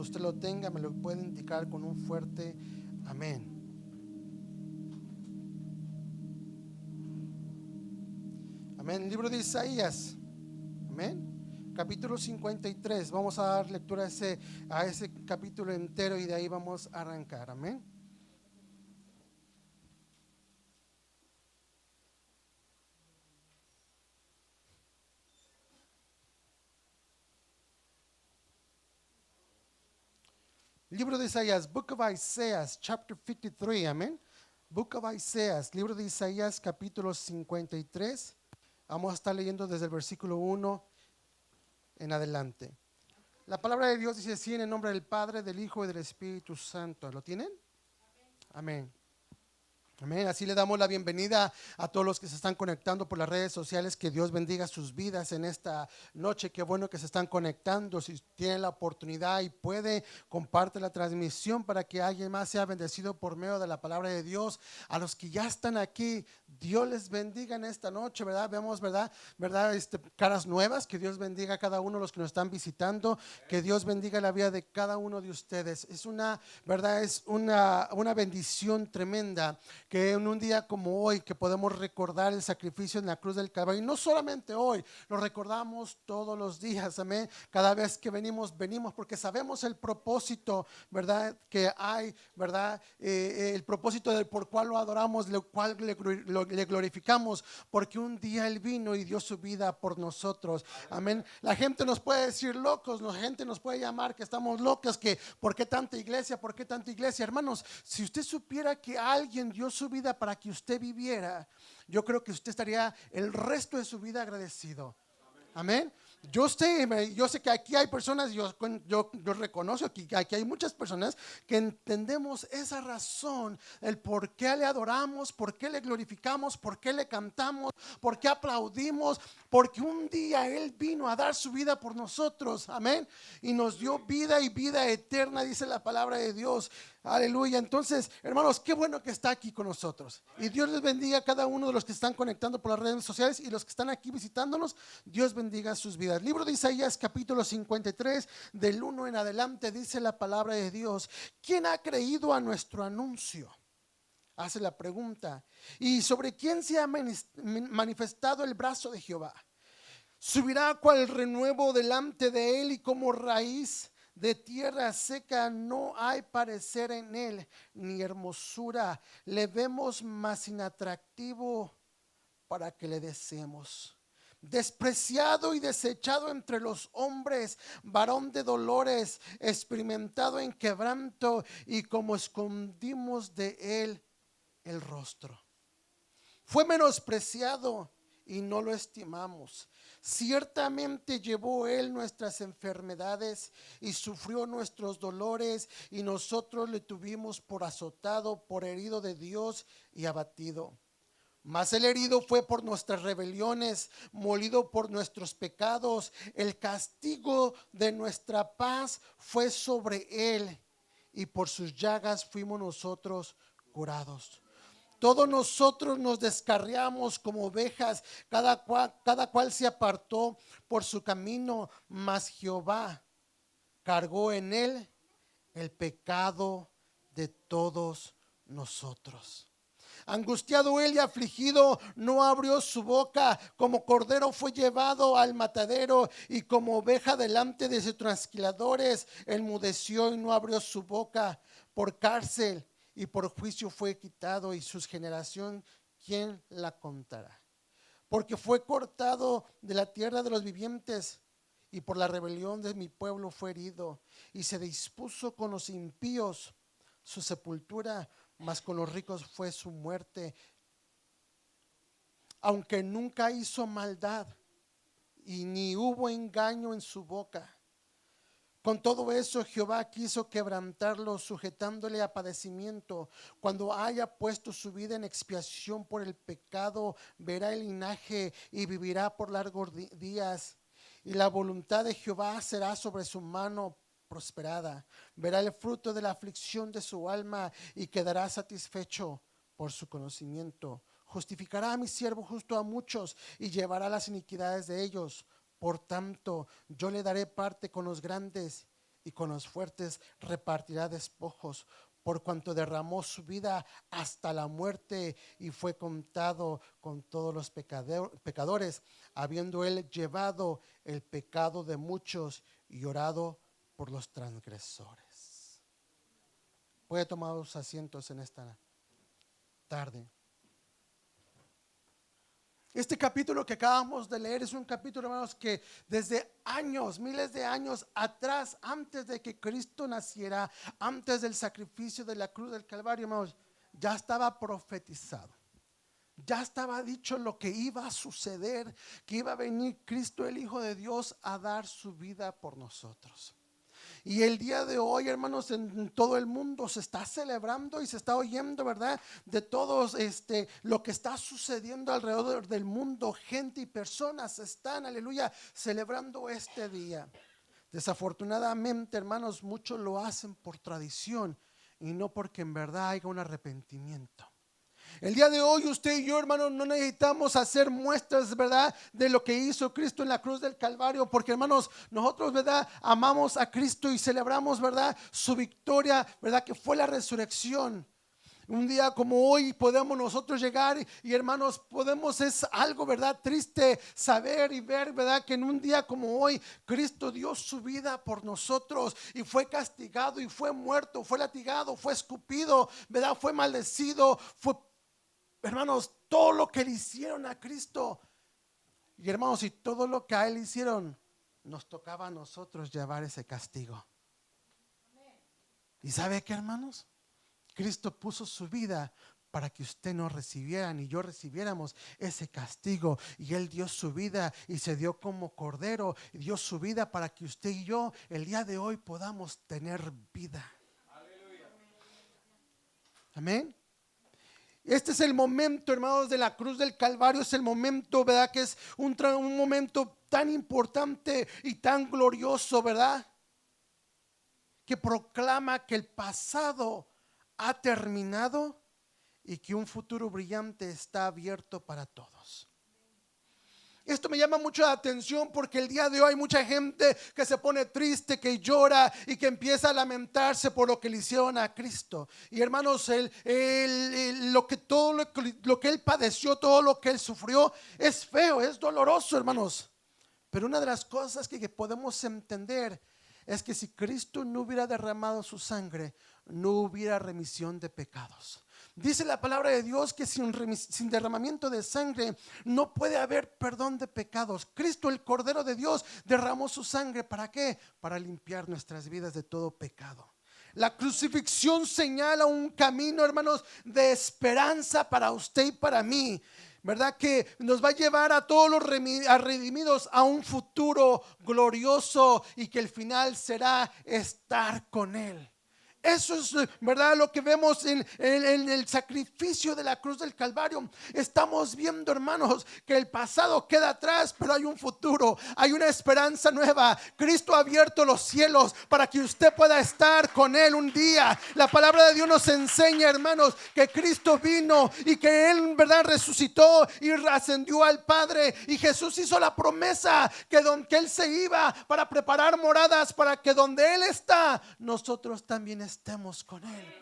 Cuando usted lo tenga, me lo puede indicar con un fuerte amén. Amén. El libro de Isaías. Amén. Capítulo 53. Vamos a dar lectura a ese capítulo entero y de ahí vamos a arrancar. Amén. Libro de Isaías, Book of Isaiah, chapter 53, amén. Book of Isaiah, libro de Isaías, capítulo 53. Vamos a estar leyendo desde el versículo 1 en adelante. La palabra de Dios dice así: en el nombre del Padre, del Hijo y del Espíritu Santo. ¿Lo tienen? Amén. Amén. Así le damos la bienvenida a todos los que se están conectando por las redes sociales. Que Dios bendiga sus vidas en esta noche. Qué bueno que se están conectando. Si tienen la oportunidad y puede, comparte la transmisión para que alguien más sea bendecido por medio de la palabra de Dios. A los que ya están aquí, Dios les bendiga en esta noche, ¿verdad? Vemos, ¿verdad? Caras nuevas. Que Dios bendiga a cada uno de los que nos están visitando. Que Dios bendiga la vida de cada uno de ustedes. Es una, ¿verdad? Es una bendición tremenda que en un día como hoy, que podemos recordar el sacrificio en la cruz del Calvario. Y no solamente hoy, lo recordamos todos los días, amén. Cada vez que venimos porque sabemos el propósito, ¿verdad? Que hay, ¿verdad? El propósito del por cual lo adoramos, lo cual le glorificamos, porque un día Él vino y dio su vida por nosotros, amén. La gente nos puede decir locos, la gente nos puede llamar que estamos locos, que ¿por qué tanta iglesia? ¿Por qué tanta iglesia? Hermanos, si usted supiera que alguien dio su vida para que usted viviera, yo creo que usted estaría el resto de su vida agradecido. Amén. Yo sé que aquí hay personas, yo reconozco que aquí hay muchas personas que entendemos esa razón, el por qué le adoramos, por qué le glorificamos, por qué le cantamos, por qué aplaudimos, porque un día Él vino a dar su vida por nosotros, amén, y nos dio vida y vida eterna, dice la palabra de Dios. Aleluya. Entonces, hermanos, qué bueno que está aquí con nosotros. Y Dios les bendiga a cada uno de los que están conectando por las redes sociales y los que están aquí visitándonos. Dios bendiga sus vidas. Libro de Isaías, capítulo 53, del 1 en adelante, dice la palabra de Dios: ¿quién ha creído a nuestro anuncio? Hace la pregunta. ¿Y sobre quién se ha manifestado el brazo de Jehová? Subirá cual renuevo delante de él, y como raíz de tierra seca, no hay parecer en él, ni hermosura. Le vemos más inatractivo para que le deseemos. Despreciado y desechado entre los hombres, varón de dolores, experimentado en quebranto, y como escondimos de él el rostro. Fue menospreciado y no lo estimamos. Ciertamente llevó él nuestras enfermedades y sufrió nuestros dolores, y nosotros le tuvimos por azotado, por herido de Dios y abatido. Mas el herido fue por nuestras rebeliones, molido por nuestros pecados. El castigo de nuestra paz fue sobre él, y por sus llagas fuimos nosotros curados. Todos nosotros nos descarriamos como ovejas, cada cual se apartó por su camino, mas Jehová cargó en él el pecado de todos nosotros. Angustiado él y afligido, no abrió su boca. Como cordero fue llevado al matadero, y como oveja delante de sus trasquiladores, enmudeció y no abrió su boca. Por cárcel y por juicio fue quitado, y su generación, ¿quién la contará? Porque fue cortado de la tierra de los vivientes, y por la rebelión de mi pueblo fue herido. Y se dispuso con los impíos su sepultura, mas con los ricos fue su muerte. Aunque nunca hizo maldad, y ni hubo engaño en su boca. Con todo eso Jehová quiso quebrantarlo, sujetándole a padecimiento. Cuando haya puesto su vida en expiación por el pecado, verá el linaje y vivirá por largos días. Y la voluntad de Jehová será sobre su mano prosperada. Verá el fruto de la aflicción de su alma, y quedará satisfecho por su conocimiento. Justificará a mi siervo justo a muchos, y llevará las iniquidades de ellos. Por tanto, yo le daré parte con los grandes, y con los fuertes repartirá despojos, por cuanto derramó su vida hasta la muerte y fue contado con todos los pecadores, habiendo él llevado el pecado de muchos y orado por los transgresores. Puede tomar los asientos en esta tarde. Este capítulo que acabamos de leer es un capítulo, hermanos, que desde años, miles de años atrás, antes de que Cristo naciera, antes del sacrificio de la cruz del Calvario, hermanos, ya estaba profetizado. Ya estaba dicho lo que iba a suceder, que iba a venir Cristo, el Hijo de Dios, a dar su vida por nosotros. Y el día de hoy, hermanos, en todo el mundo se está celebrando y se está oyendo, ¿verdad? De todos lo que está sucediendo alrededor del mundo. Gente y personas están, aleluya, celebrando este día. Desafortunadamente, hermanos, muchos lo hacen por tradición y no porque en verdad haya un arrepentimiento. El día de hoy usted y yo, hermanos, no necesitamos hacer muestras, ¿verdad?, de lo que hizo Cristo en la cruz del Calvario, porque, hermanos, nosotros, ¿verdad?, amamos a Cristo y celebramos, ¿verdad?, su victoria, ¿verdad?, que fue la resurrección. Un día como hoy podemos nosotros llegar y, hermanos, es algo, ¿verdad?, triste saber y ver, ¿verdad?, que en un día como hoy Cristo dio su vida por nosotros y fue castigado y fue muerto, fue latigado, fue escupido, ¿verdad?, fue maldecido, hermanos, todo lo que le hicieron a Cristo. Y, hermanos, y todo lo que a Él hicieron, nos tocaba a nosotros llevar ese castigo. ¿Y sabe qué, hermanos? Cristo puso su vida para que usted no recibiera ni yo recibiéramos ese castigo. Y Él dio su vida y se dio como cordero. Y dio su vida para que usted y yo el día de hoy podamos tener vida. Aleluya. Amén. Este es el momento, hermanos, de la cruz del Calvario. Es el momento, ¿verdad?, que es un momento tan importante y tan glorioso, ¿verdad?, que proclama que el pasado ha terminado y que un futuro brillante está abierto para todos. Esto me llama mucho la atención porque el día de hoy hay mucha gente que se pone triste, que llora y que empieza a lamentarse por lo que le hicieron a Cristo. Y, hermanos, todo lo que Él padeció, todo lo que Él sufrió es feo, es doloroso, hermanos. Pero una de las cosas que podemos entender es que si Cristo no hubiera derramado su sangre, no hubiera remisión de pecados. Dice la palabra de Dios que sin derramamiento de sangre no puede haber perdón de pecados. Cristo, el Cordero de Dios, derramó su sangre. ¿Para qué? Para limpiar nuestras vidas de todo pecado. La crucifixión señala un camino, hermanos, de esperanza para usted y para mí, ¿verdad? Que nos va a llevar a todos los redimidos a un futuro glorioso y que el final será estar con Él. Eso es, ¿verdad?, lo que vemos en el sacrificio de la cruz del Calvario. Estamos viendo, hermanos, que el pasado queda atrás, pero hay un futuro, hay una esperanza nueva. Cristo ha abierto los cielos para que usted pueda estar con Él un día. La palabra de Dios nos enseña, hermanos, que Cristo vino y que Él, ¿verdad?, resucitó y ascendió al Padre. Y Jesús hizo la promesa que Él se iba para preparar moradas para que donde Él está, nosotros también estemos con Él.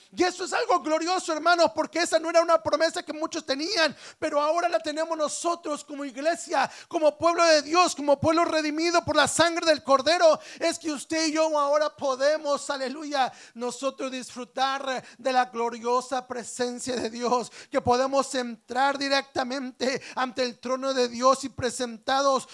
Y eso es algo glorioso, hermanos, porque esa no era una promesa que muchos tenían, pero ahora la tenemos nosotros como iglesia, como pueblo de Dios, como pueblo redimido por la sangre del Cordero. Es que usted y yo ahora podemos, aleluya, nosotros disfrutar de la gloriosa presencia de Dios, que podemos entrar directamente ante el trono de Dios y presentarnos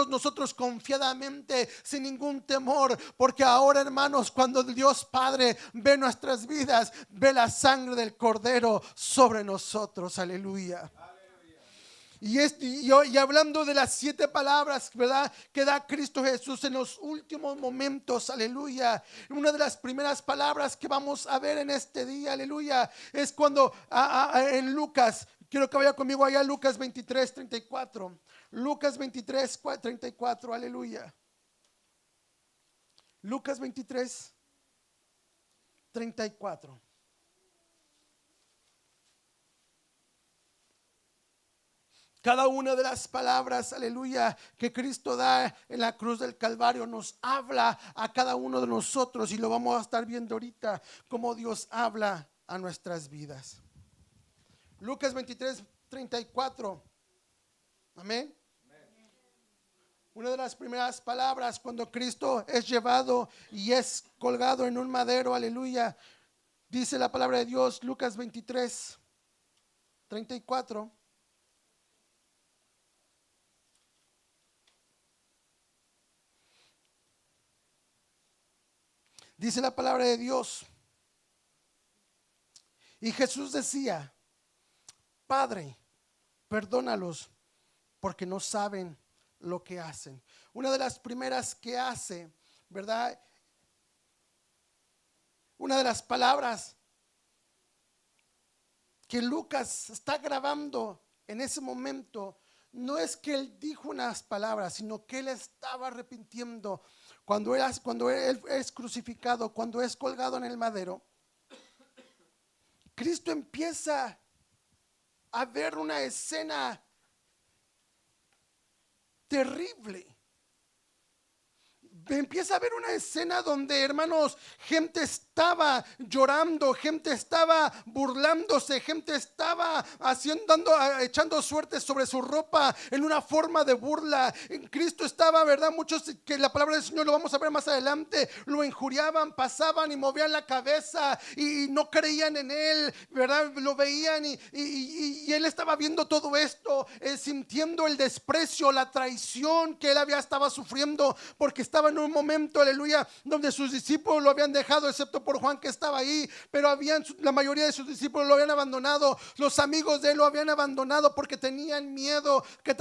nosotros confiadamente, sin ningún temor, porque ahora, hermanos, cuando Dios Padre ve nuestras vidas, ve la sangre del Cordero sobre nosotros, aleluya. Y hablando de las 7 palabras, ¿verdad?, que da Cristo Jesús en los últimos momentos, aleluya. Una de las primeras palabras que vamos a ver en este día, aleluya, es cuando en Lucas, quiero que vaya conmigo allá, Lucas 23:34. Lucas 23:34, aleluya. Lucas Cada una de las palabras, aleluya, que Cristo da en la cruz del Calvario nos habla a cada uno de nosotros, y lo vamos a estar viendo ahorita, cómo Dios habla a nuestras vidas. Lucas 23:34. Amén. Una de las primeras palabras cuando Cristo es llevado y es colgado en un madero, aleluya, dice la palabra de Dios, Lucas 23:34. Dice la palabra de Dios: y Jesús decía, Padre, perdónalos, porque no saben lo que hacen. Una de las primeras que hace, ¿verdad? Una de las palabras que Lucas está grabando en ese momento, no es que él dijo unas palabras, sino que él estaba arrepintiendo cuando él es crucificado, cuando es colgado en el madero. Cristo empieza a ver una escena terrible. Empieza a ver una escena donde, hermanos, gente estaba llorando, gente estaba burlándose, gente estaba echando suertes sobre su ropa en una forma de burla. En Cristo estaba, ¿verdad? Muchos, que la palabra del Señor lo vamos a ver más adelante, lo injuriaban, pasaban y movían la cabeza y no creían en él, ¿verdad? Lo veían y él estaba viendo todo esto, sintiendo el desprecio, la traición que él estaba sufriendo, porque estaba en un momento, aleluya, donde sus discípulos lo habían dejado, excepto por Juan, que estaba ahí, pero la mayoría de sus discípulos lo habían abandonado. Los amigos de él lo habían abandonado porque tenían miedo que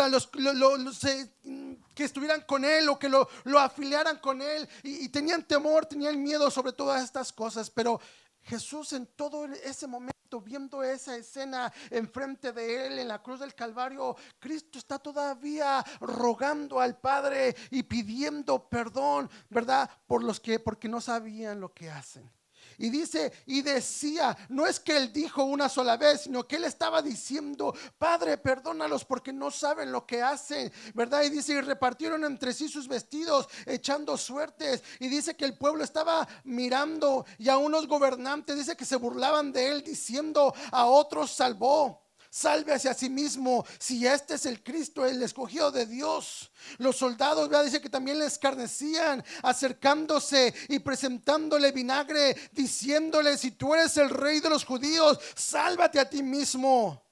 que estuvieran con él o que lo afiliaran con él, y tenían temor, tenían miedo sobre todas estas cosas. Pero Jesús, en todo ese momento, viendo esa escena enfrente de él en la cruz del Calvario, Cristo está todavía rogando al Padre y pidiendo perdón, ¿verdad? Porque no sabían lo que hacen. Y dice, y decía, no es que él dijo una sola vez, sino que él estaba diciendo, Padre, perdónalos porque no saben lo que hacen, ¿verdad? Y dice, y repartieron entre sí sus vestidos, echando suertes. Y dice que el pueblo estaba mirando, y a unos gobernantes dice que se burlaban de él, diciendo, a otros salvó, sálvese a sí mismo, si este es el Cristo, el escogido de Dios. Los soldados, ¿verdad? Dice que también le escarnecían, acercándose y presentándole vinagre, diciéndole, si tú eres el rey de los judíos, sálvate a ti mismo.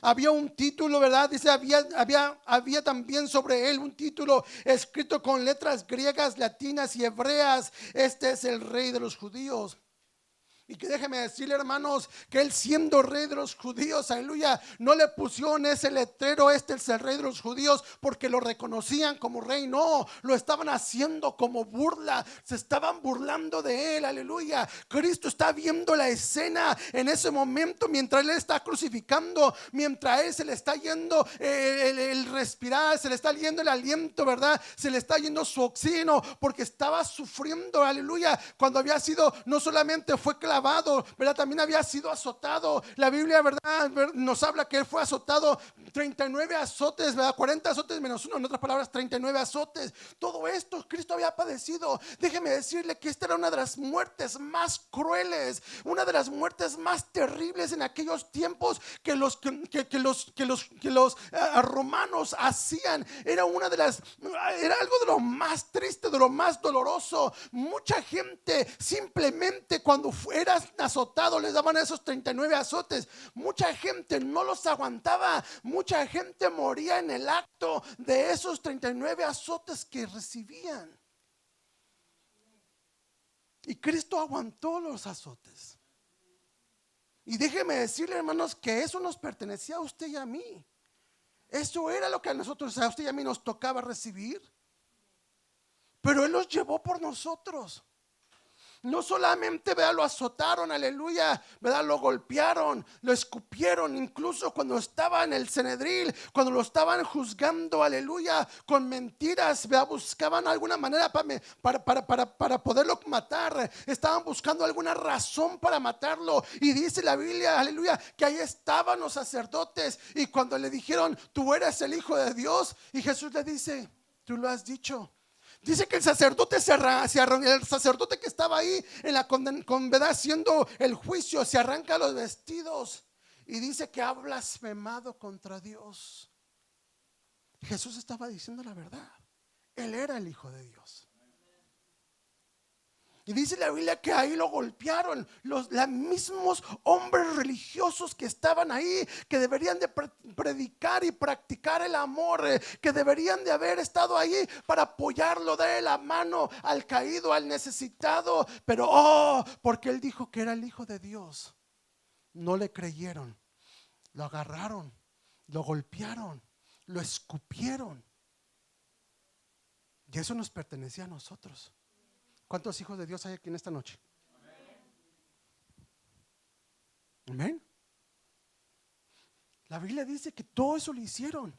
Había un título, ¿verdad? Dice, había también sobre él un título escrito con letras griegas, latinas y hebreas: este es el rey de los judíos. Y que déjeme decirle, hermanos, que él, siendo rey de los judíos, aleluya, no le pusieron ese letrero, este es el rey de los judíos, porque lo reconocían como rey. No, lo estaban haciendo como burla, se estaban burlando de él, aleluya. Cristo está viendo la escena en ese momento, mientras él está crucificando, mientras a él se le está yendo el respirar, se le está yendo el aliento, ¿verdad? Se le está yendo su oxígeno, porque estaba sufriendo, aleluya, cuando había sido, no solamente fue clavado, ¿verdad? También había sido azotado. La Biblia, ¿verdad?, nos habla que él fue azotado 39 azotes, ¿verdad? 40 azotes menos uno, en otras palabras 39 azotes. Todo esto Cristo había padecido. Déjeme decirle que esta era una de las muertes más crueles, una de las muertes más terribles en aquellos tiempos que los romanos hacían. Era algo de lo más triste, de lo más doloroso. Mucha gente simplemente, cuando eras azotado, les daban esos 39 azotes. Mucha gente no los aguantaba. Mucha gente moría en el acto de esos 39 azotes que recibían. Y Cristo aguantó los azotes. Y déjeme decirle, hermanos, que eso nos pertenecía a usted y a mí. Eso era lo que a nosotros, a usted y a mí, nos tocaba recibir. Pero Él los llevó por nosotros. No solamente, ¿verdad?, lo azotaron, aleluya, ¿verdad?, lo golpearon, lo escupieron. Incluso cuando estaba en el Cenedril, cuando lo estaban juzgando, aleluya, con mentiras, ¿verdad?, buscaban alguna manera para poderlo matar. matar, estaban buscando alguna razón para matarlo. Y dice la Biblia, aleluya, que ahí estaban los sacerdotes. Y cuando le dijeron, tú eres el Hijo de Dios, y Jesús le dice, tú lo has dicho. Dice que el sacerdote el sacerdote que estaba ahí en la ¿verdad? Haciendo el juicio, se arranca los vestidos y dice que ha blasfemado contra Dios. Jesús estaba diciendo la verdad. Él era el Hijo de Dios. Y dice la Biblia que ahí lo golpearon los mismos hombres religiosos que estaban ahí, que deberían de predicar y practicar el amor, que deberían de haber estado ahí para apoyarlo, darle la mano al caído, al necesitado. Pero porque él dijo que era el Hijo de Dios, no le creyeron, lo agarraron, lo golpearon, lo escupieron. Y eso nos pertenecía a nosotros. ¿Cuántos hijos de Dios hay aquí en esta noche? Amén. La Biblia dice que todo eso lo hicieron.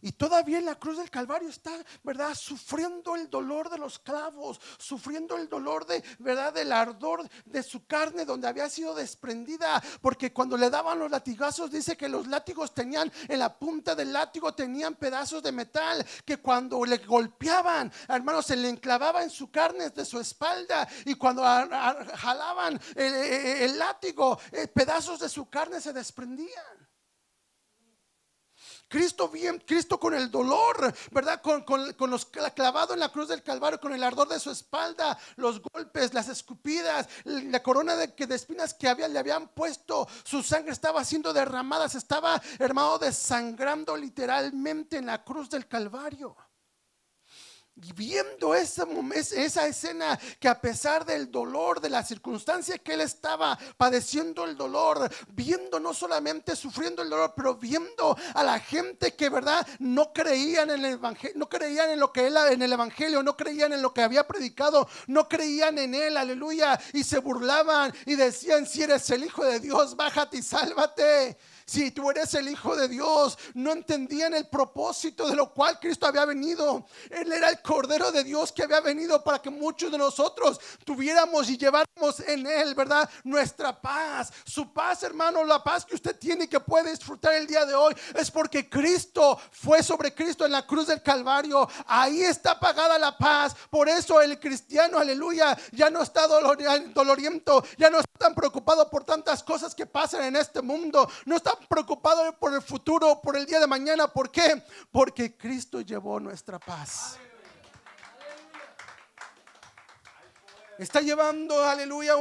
Y todavía en la cruz del Calvario está, ¿verdad? Sufriendo el dolor de los clavos, sufriendo el dolor ¿verdad? Del ardor de su carne donde había sido desprendida. Porque cuando le daban los latigazos, dice que los látigos tenían, en la punta del látigo tenían pedazos de metal, que cuando le golpeaban, hermanos, se le enclavaba en su carne de su espalda. Y cuando jalaban el látigo, pedazos de su carne se desprendían. Cristo con el dolor, ¿verdad? Con los clavados en la cruz del Calvario, con el ardor de su espalda, los golpes, las escupidas, la corona de espinas que le habían puesto, su sangre estaba siendo derramada, se estaba, hermano, desangrando literalmente en la cruz del Calvario. Y viendo esa escena, que a pesar del dolor, de la circunstancia que él estaba padeciendo el dolor, viendo no solamente sufriendo el dolor, pero viendo a la gente que, verdad, no creían en el evangelio, no creían en lo que él, en el evangelio, no creían en lo que había predicado, no creían en él, aleluya, y se burlaban y decían: si eres el Hijo de Dios, bájate y sálvate. Si tú eres el Hijo de Dios. No entendían el propósito de lo cual Cristo había venido. Él era el Cordero de Dios que había venido para que muchos de nosotros tuviéramos y lleváramos en él, ¿verdad? Nuestra paz. Su paz, hermano, la paz que usted tiene y que puede disfrutar el día de hoy, es porque Cristo fue sobre Cristo en la cruz del Calvario. Ahí está pagada la paz. Por eso el cristiano, aleluya, ya no está doloriento, ya no está tan preocupado por tantas cosas que pasan en este mundo. No está preocupado por el futuro, por el día de mañana. ¿Por qué? Porque Cristo llevó nuestra paz. Está llevando, aleluya,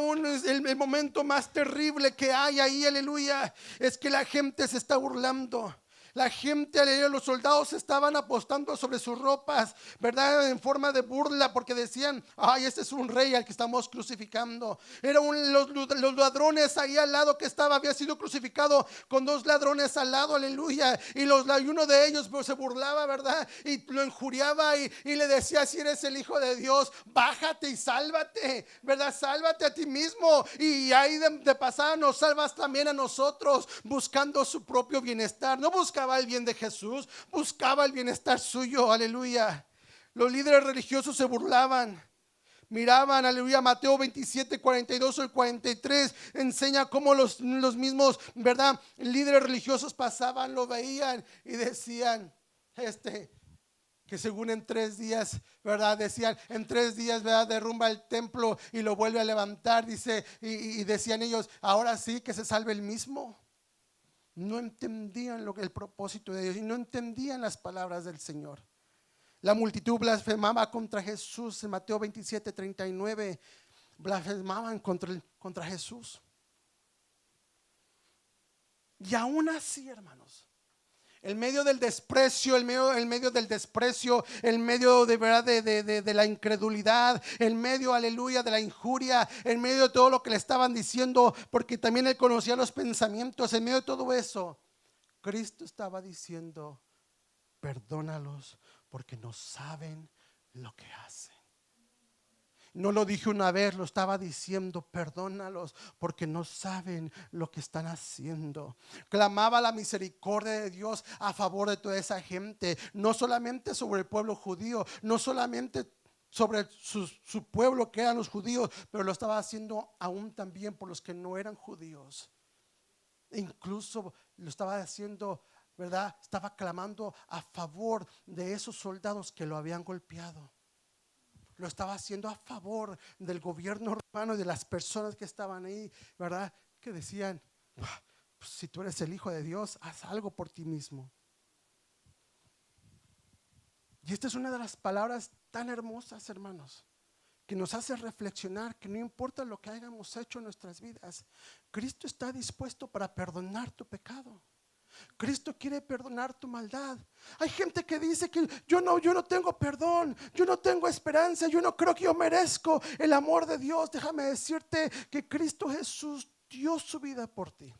el momento más terrible que hay ahí, aleluya, es que la gente se está burlando. La gente, aleluya, los soldados estaban apostando sobre sus ropas, ¿verdad? En forma de burla, porque decían: ay, este es un rey al que estamos crucificando. Eran los ladrones ahí al lado que había sido crucificado con dos ladrones al lado, aleluya. Y uno de ellos se burlaba, ¿verdad? Y lo injuriaba y le decía: si eres el Hijo de Dios, bájate y sálvate, ¿verdad? Sálvate a ti mismo. Y ahí de pasada nos salvas también a nosotros, buscando su propio bienestar. No buscaba el bien de Jesús, buscaba el bienestar suyo, aleluya. Los líderes religiosos se burlaban, miraban, aleluya. Mateo 27, 42 al 43 enseña cómo los mismos, ¿verdad?, líderes religiosos pasaban, lo veían y decían: que según en 3 días, ¿verdad? Decían: en 3 días, ¿verdad?, derrumba el templo y lo vuelve a levantar, dice, y decían ellos: ahora sí, que se salve el mismo. No entendían el propósito de Dios y no entendían las palabras del Señor. La multitud blasfemaba contra Jesús. En Mateo 27, 39 blasfemaban contra Jesús. Y aún así, hermanos, en medio del desprecio, en medio del desprecio, en medio de verdad de la incredulidad, en medio, aleluya, de la injuria, en medio de todo lo que le estaban diciendo, porque también él conocía los pensamientos, en medio de todo eso, Cristo estaba diciendo: perdónalos porque no saben lo que hacen. No lo dije una vez, lo estaba diciendo: perdónalos porque no saben lo que están haciendo. Clamaba la misericordia de Dios a favor de toda esa gente, no solamente sobre el pueblo judío, no solamente sobre su pueblo que eran los judíos, pero lo estaba haciendo aún también por los que no eran judíos. E incluso lo estaba haciendo, ¿verdad? Estaba clamando a favor de esos soldados que lo habían golpeado. Lo estaba haciendo a favor del gobierno romano y de las personas que estaban ahí, ¿verdad? Que decían, pues, si tú eres el Hijo de Dios, haz algo por ti mismo. Y esta es una de las palabras tan hermosas, hermanos, que nos hace reflexionar que no importa lo que hayamos hecho en nuestras vidas, Cristo está dispuesto para perdonar tu pecado. Cristo quiere perdonar tu maldad. Hay gente que dice que yo no tengo perdón, yo no tengo esperanza, yo no creo que yo merezco el amor de Dios. Déjame decirte que Cristo Jesús dio su vida por ti.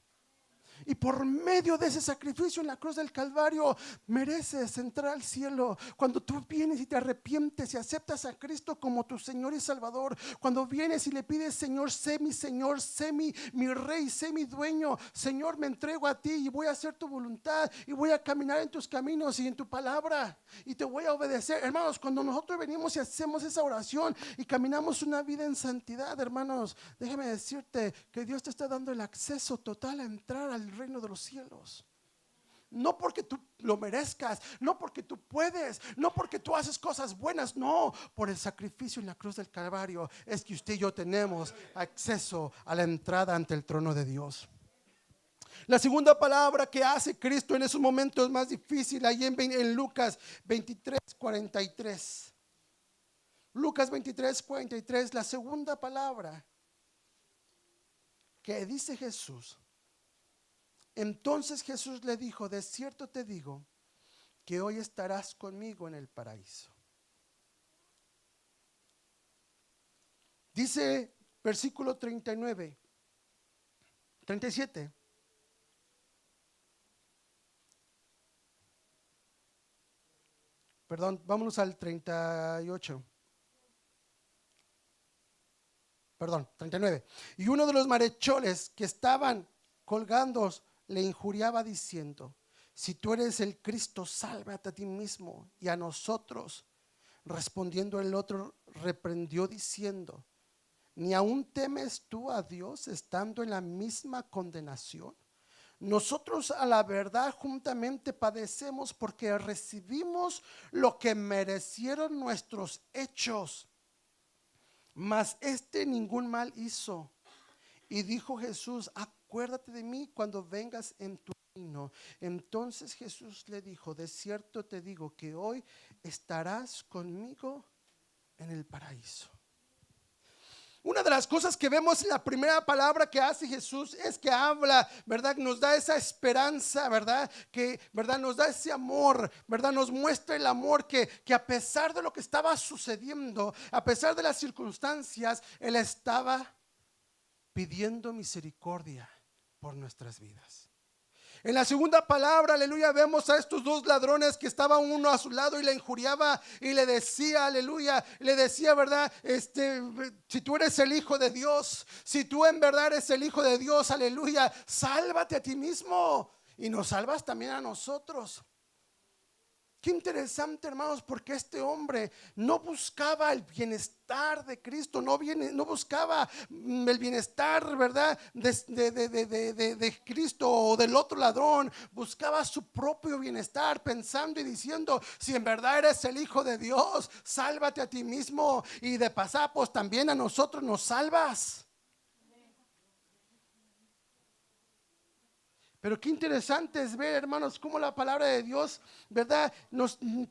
Y por medio de ese sacrificio en la cruz del Calvario mereces entrar al cielo. Cuando tú vienes y te arrepientes y aceptas a Cristo como tu Señor y Salvador, cuando vienes y le pides, Señor, sé mi Rey, sé mi dueño, Señor, me entrego a ti y voy a hacer tu voluntad y voy a caminar en tus caminos y en tu palabra y te voy a obedecer. Hermanos, cuando nosotros venimos y hacemos esa oración y caminamos una vida en santidad, hermanos, déjame decirte que Dios te está dando el acceso total a entrar al reino de los cielos. No porque tú lo merezcas, no porque tú puedes, no porque tú haces cosas buenas, no, por el sacrificio en la cruz del Calvario es que usted y yo tenemos acceso a la entrada ante el trono de Dios. La segunda palabra que hace Cristo en esos momentos más difíciles, ahí en Lucas 23:43. Lucas 23:43, la segunda palabra que dice Jesús. Entonces Jesús le dijo, de cierto te digo que hoy estarás conmigo en el paraíso. Dice versículo 37. Perdón, vámonos al 38. Perdón, 39. Y uno de los malhechores que estaban colgando le injuriaba diciendo, si tú eres el Cristo, sálvate a ti mismo y a nosotros. Respondiendo el otro, reprendió diciendo, ¿ni aún temes tú a Dios estando en la misma condenación? Nosotros a la verdad juntamente padecemos porque recibimos lo que merecieron nuestros hechos, mas ningún mal hizo. Y dijo Jesús, acuérdate de mí cuando vengas en tu reino. Entonces Jesús le dijo, de cierto te digo que hoy estarás conmigo en el paraíso. Una de las cosas que vemos en la primera palabra que hace Jesús es que habla, ¿verdad? Nos da esa esperanza, ¿verdad? Que, ¿verdad? Nos da ese amor, ¿verdad? Nos muestra el amor que a pesar de lo que estaba sucediendo, a pesar de las circunstancias, Él estaba pidiendo misericordia por nuestras vidas. En la segunda palabra, aleluya, vemos a estos dos ladrones que estaban uno a su lado y le injuriaba y le decía, aleluya, le decía, ¿verdad? Si tú eres el Hijo de Dios, si tú en verdad eres el Hijo de Dios, aleluya, sálvate a ti mismo y nos salvas también a nosotros. Qué interesante, hermanos, porque este hombre no buscaba el bienestar de Cristo, no buscaba el bienestar, ¿verdad? De Cristo o del otro ladrón, buscaba su propio bienestar, pensando y diciendo, si en verdad eres el Hijo de Dios, sálvate a ti mismo y de pasar, pues también a nosotros nos salvas. Pero qué interesante es ver, hermanos, cómo la palabra de Dios, ¿verdad?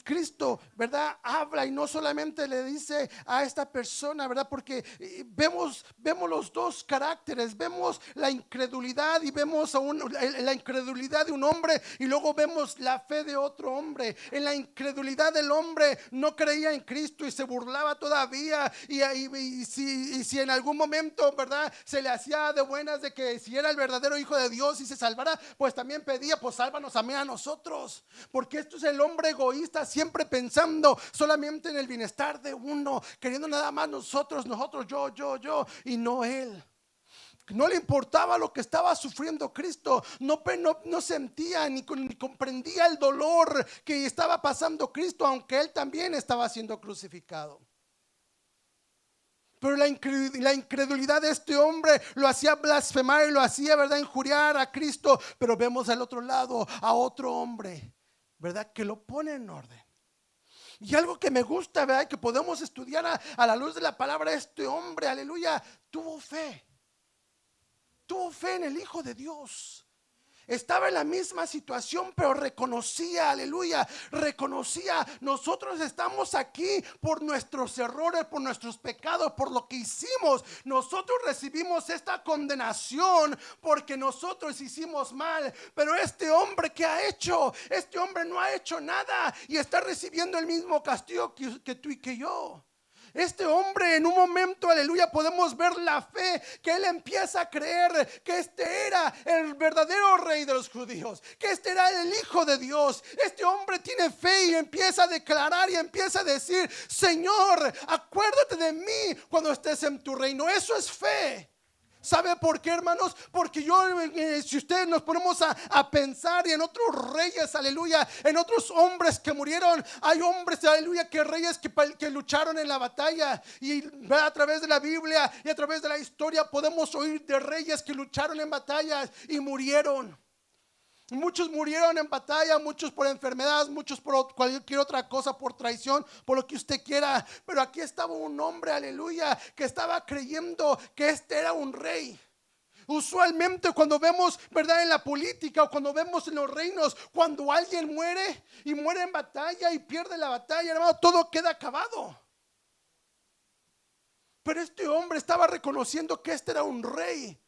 Cristo, ¿verdad? Habla y no solamente le dice a esta persona, ¿verdad? Porque vemos los dos caracteres, vemos la incredulidad y vemos la incredulidad de un hombre y luego vemos la fe de otro hombre. En la incredulidad del hombre no creía en Cristo y se burlaba todavía y si en algún momento, ¿verdad? Se le hacía de buenas de que si era el verdadero Hijo de Dios y se salvara, pues también pedía, pues sálvanos a mí, a nosotros. Porque esto es el hombre egoísta, siempre pensando solamente en el bienestar de uno, queriendo nada más nosotros, yo y no él. No le importaba lo que estaba sufriendo Cristo, no sentía ni comprendía el dolor que estaba pasando Cristo, aunque él también estaba siendo crucificado. Pero la incredulidad de este hombre lo hacía blasfemar y lo hacía, ¿verdad?, injuriar a Cristo. Pero vemos al otro lado a otro hombre, ¿verdad?, que lo pone en orden. Y algo que me gusta, ¿verdad?, que podemos estudiar a la luz de la palabra, este hombre, aleluya, tuvo fe. Tuvo fe en el Hijo de Dios. Estaba en la misma situación, pero reconocía, aleluya, reconocía: nosotros estamos aquí por nuestros errores, por nuestros pecados, por lo que hicimos. Nosotros recibimos esta condenación porque nosotros hicimos mal. Pero este hombre, ¿qué ha hecho? Este hombre no ha hecho nada y está recibiendo el mismo castigo que tú y que yo. Este hombre, en un momento, aleluya, podemos ver la fe que él empieza a creer que este era el verdadero rey de los judíos, que este era el Hijo de Dios. Este hombre tiene fe y empieza a declarar y empieza a decir: Señor, acuérdate de mí cuando estés en tu reino. Eso es fe. ¿Sabe por qué, hermanos? Porque si ustedes nos ponemos a pensar, y en otros reyes, aleluya, en otros hombres que murieron, hay hombres, aleluya, que reyes que lucharon en la batalla. Y a través de la Biblia y a través de la historia podemos oír de reyes que lucharon en batallas y murieron. Muchos murieron en batalla, muchos por enfermedades, muchos por cualquier otra cosa, por traición, por lo que usted quiera. Pero aquí estaba un hombre, aleluya, que estaba creyendo que este era un rey. Usualmente cuando vemos, ¿verdad?, en la política o cuando vemos en los reinos, cuando alguien muere y muere en batalla y pierde la batalla, hermano, todo queda acabado. Pero este hombre estaba reconociendo que este era un rey,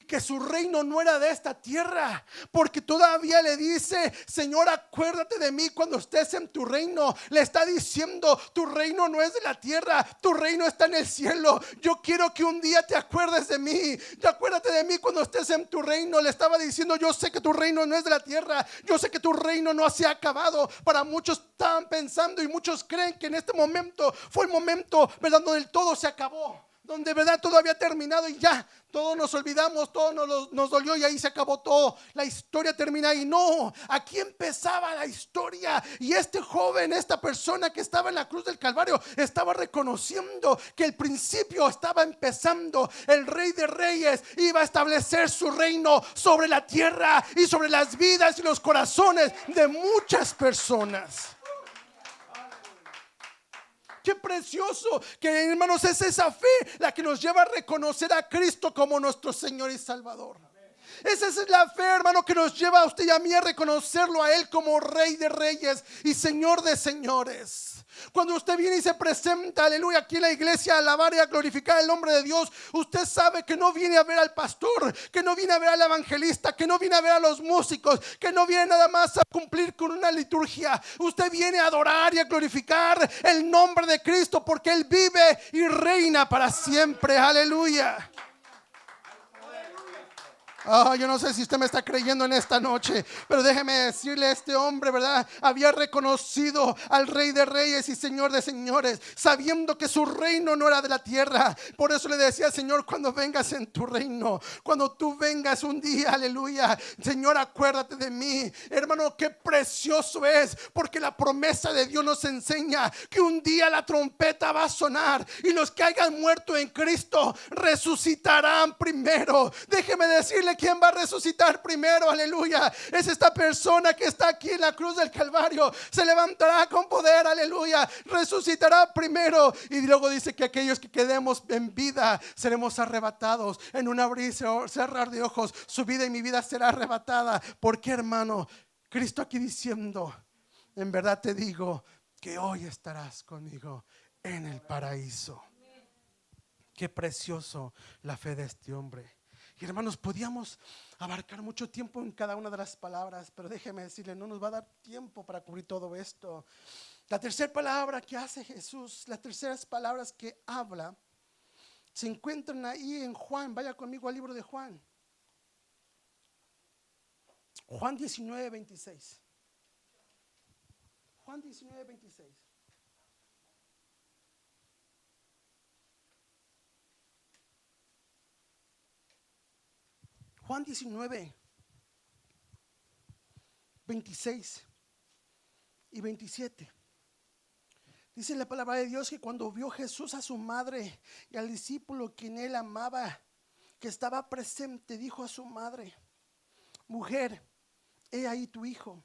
que su reino no era de esta tierra, porque todavía le dice: Señor, acuérdate de mí cuando estés en tu reino. Le está diciendo: tu reino no es de la tierra, tu reino está en el cielo. Yo quiero que un día te acuerdes de mí. Acuérdate de mí cuando estés en tu reino. Le estaba diciendo: yo sé que tu reino no es de la tierra, yo sé que tu reino no se ha acabado. Para muchos estaban pensando y muchos creen que en este momento fue el momento, ¿verdad?, donde el todo se acabó, donde, ¿verdad?, todo había terminado y ya todos nos olvidamos, todo nos dolió y ahí se acabó todo. La historia termina ahí. No, aquí empezaba la historia. Y este joven, esta persona que estaba en la cruz del Calvario, estaba reconociendo que el principio estaba empezando. El Rey de Reyes iba a establecer su reino sobre la tierra y sobre las vidas y los corazones de muchas personas. Qué precioso que, hermanos, es esa fe la que nos lleva a reconocer a Cristo como nuestro Señor y Salvador. Esa es la fe, hermano, que nos lleva a usted y a mí a reconocerlo a Él como Rey de Reyes y Señor de Señores. Cuando usted viene y se presenta, aleluya, aquí en la iglesia a alabar y a glorificar el nombre de Dios, usted sabe que no viene a ver al pastor, que no viene a ver al evangelista, que no viene a ver a los músicos, que no viene nada más a cumplir con una liturgia. Usted viene a adorar y a glorificar el nombre de Cristo, porque Él vive y reina para siempre. Aleluya. Yo no sé si usted me está creyendo en esta noche, pero déjeme decirle: este hombre, ¿verdad?, había reconocido al Rey de Reyes y Señor de Señores, sabiendo que su reino no era de la tierra. Por eso le decía: Señor, cuando vengas en tu reino, cuando tú vengas un día, aleluya, Señor, acuérdate de mí. Hermano, qué precioso es, porque la promesa de Dios nos enseña que un día la trompeta va a sonar y los que hayan muerto en Cristo resucitarán primero. Déjeme decirle: ¿quién va a resucitar primero? Aleluya. Es esta persona que está aquí en la cruz del Calvario. Se levantará con poder, aleluya. Resucitará primero. Y luego dice que aquellos que quedemos en vida seremos arrebatados. En un abrir y cerrar de ojos, su vida y mi vida será arrebatada. ¿Por qué, hermano? Cristo aquí diciendo: en verdad te digo que hoy estarás conmigo en el paraíso. Qué precioso la fe de este hombre. Y, hermanos, podíamos abarcar mucho tiempo en cada una de las palabras, pero déjeme decirle, no nos va a dar tiempo para cubrir todo esto. La tercera palabra que hace Jesús, las terceras palabras que habla, se encuentran ahí en Juan. Vaya conmigo al libro de Juan. Juan 19:26. Juan 19:26. Juan 19:26 y 27. Dice la palabra de Dios que cuando vio Jesús a su madre y al discípulo quien él amaba, que estaba presente, dijo a su madre: mujer, he ahí tu hijo.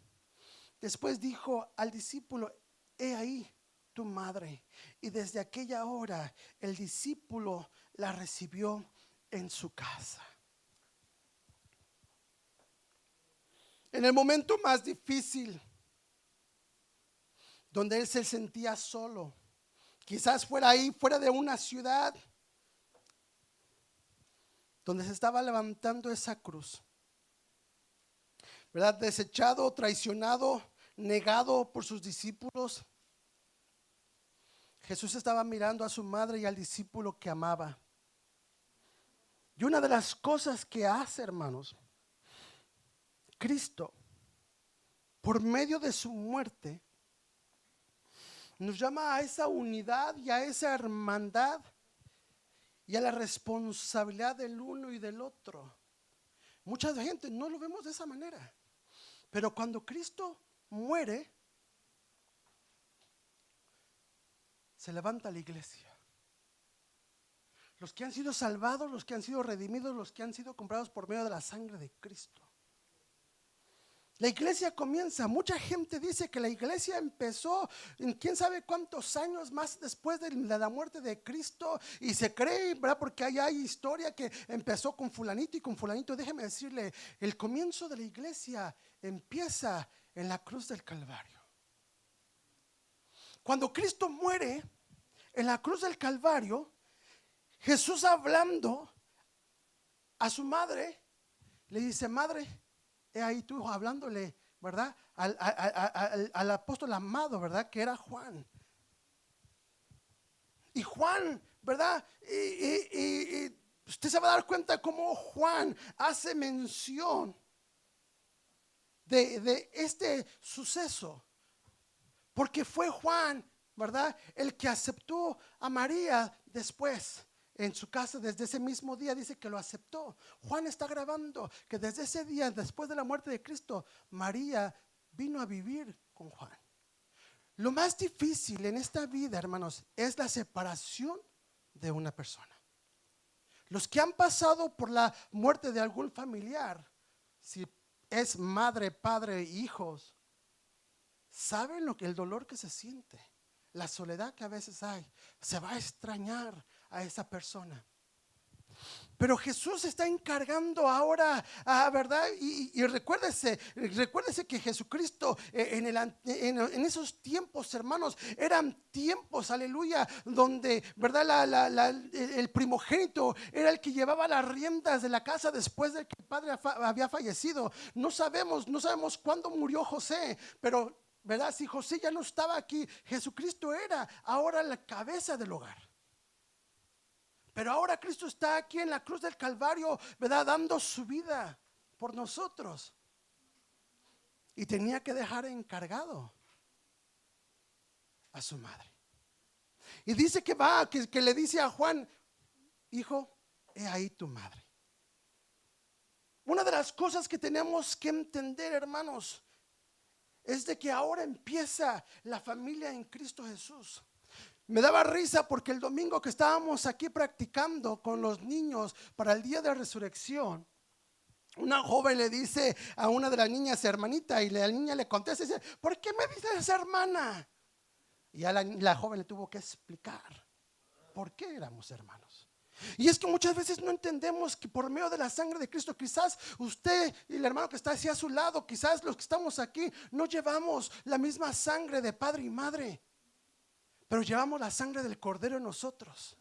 Después dijo al discípulo: he ahí tu madre. Y desde aquella hora el discípulo la recibió en su casa. En el momento más difícil, donde él se sentía solo, quizás fuera ahí, fuera de una ciudad, donde se estaba levantando esa cruz, ¿verdad? Desechado, traicionado, negado por sus discípulos, Jesús estaba mirando a su madre y al discípulo que amaba. Y una de las cosas que hace, hermanos, Cristo, por medio de su muerte, nos llama a esa unidad y a esa hermandad y a la responsabilidad del uno y del otro. Mucha gente no lo vemos de esa manera, pero cuando Cristo muere, se levanta la iglesia. Los que han sido salvados, los que han sido redimidos, los que han sido comprados por medio de la sangre de Cristo. La iglesia comienza. Mucha gente dice que la iglesia empezó en quién sabe cuántos años más después de la muerte de Cristo, y se cree, ¿verdad? Porque hay historia que empezó con fulanito y con fulanito. Déjeme decirle, el comienzo de la iglesia empieza en la cruz del Calvario. Cuando Cristo muere en la cruz del Calvario, Jesús, hablando a su madre, le dice: madre, he ahí tu hijo, hablándole, ¿verdad? Al apóstol amado, ¿verdad? Que era Juan. Y Juan, ¿verdad? Y usted se va a dar cuenta cómo Juan hace mención de este suceso, porque fue Juan, ¿verdad? El que aceptó a María después en su casa. Desde ese mismo día dice que lo aceptó. Juan está grabando que desde ese día, después de la muerte de Cristo, María vino a vivir con Juan. Lo más difícil en esta vida, hermanos, es la separación de una persona. Los que han pasado por la muerte de algún familiar, si es madre, padre, hijos, saben el dolor que se siente, la soledad que a veces hay. Se va a extrañar a esa persona. Pero Jesús está encargando ahora, ¿verdad? Y recuérdese que Jesucristo en esos tiempos, hermanos, eran tiempos, aleluya, donde, ¿verdad? El primogénito era el que llevaba las riendas de la casa después de que el padre había fallecido. No sabemos cuándo murió José, pero, ¿verdad? Si José ya no estaba aquí, Jesucristo era ahora la cabeza del hogar. Pero ahora Cristo está aquí en la cruz del Calvario, ¿verdad? Dando su vida por nosotros. Y tenía que dejar encargado a su madre. Y dice que le dice a Juan: hijo, he ahí tu madre. Una de las cosas que tenemos que entender, hermanos, es de que ahora empieza la familia en Cristo Jesús. Me daba risa porque el domingo que estábamos aquí practicando con los niños para el día de resurrección, una joven le dice a una de las niñas: hermanita, y la niña le contesta y dice: ¿por qué me dices hermana? Y a la joven le tuvo que explicar por qué éramos hermanos. Y es que muchas veces no entendemos que por medio de la sangre de Cristo, quizás usted y el hermano que está así a su lado, quizás los que estamos aquí, no llevamos la misma sangre de padre y madre, pero llevamos la sangre del Cordero en nosotros.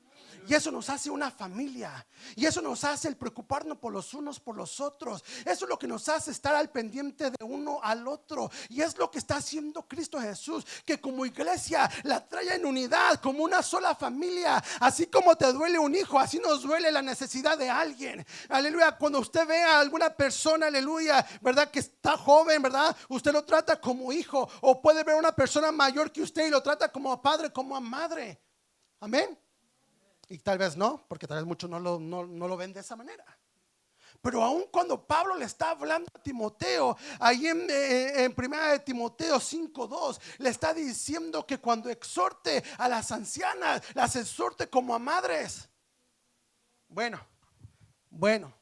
Y eso nos hace una familia. Y eso nos hace el preocuparnos por los unos por los otros. Eso es lo que nos hace estar al pendiente de uno al otro. Y es lo que está haciendo Cristo Jesús, que como iglesia la trae en unidad, como una sola familia. Así como te duele un hijo, así nos duele la necesidad de alguien. Aleluya. Cuando usted ve a alguna persona, aleluya, verdad, que está joven, verdad, usted lo trata como hijo. O puede ver a una persona mayor que usted y lo trata como a padre, como a madre. Amén. Y tal vez no, porque tal vez muchos no lo ven de esa manera. Pero aun cuando Pablo le está hablando a Timoteo, ahí en primera de Timoteo 5:2, le está diciendo que cuando exhorte a las ancianas, las exhorte como a madres. Bueno,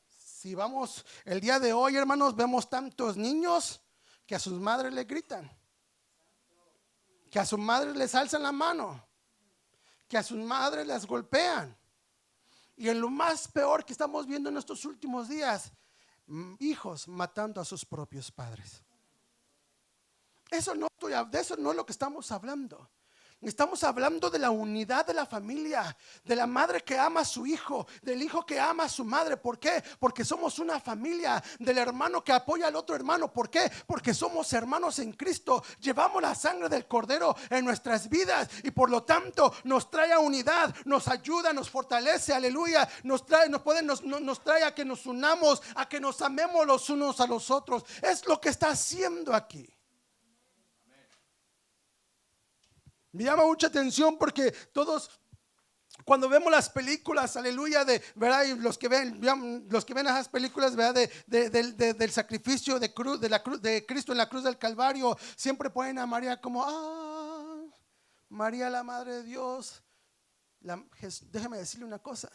si vamos el día de hoy, hermanos, vemos tantos niños que a sus madres les gritan, que a sus madres les alzan la mano, que a sus madres las golpean. Y en lo más peor que estamos viendo en estos últimos días, hijos matando a sus propios padres. De eso no es lo que estamos hablando. Estamos hablando de la unidad de la familia, de la madre que ama a su hijo, del hijo que ama a su madre. ¿Por qué? Porque somos una familia, del hermano que apoya al otro hermano. ¿Por qué? Porque somos hermanos en Cristo. Llevamos la sangre del Cordero en nuestras vidas y por lo tanto nos trae a unidad, nos ayuda, nos fortalece, aleluya. Nos trae a que nos unamos, a que nos amemos los unos a los otros. Es lo que está haciendo aquí. Me llama mucha atención porque todos, cuando vemos las películas, aleluya, ¿verdad? Y los que ven esas películas, ¿verdad? Del sacrificio de Cristo en la cruz del Calvario, siempre ponen a María como, María la Madre de Dios. Déjeme decirle una cosa,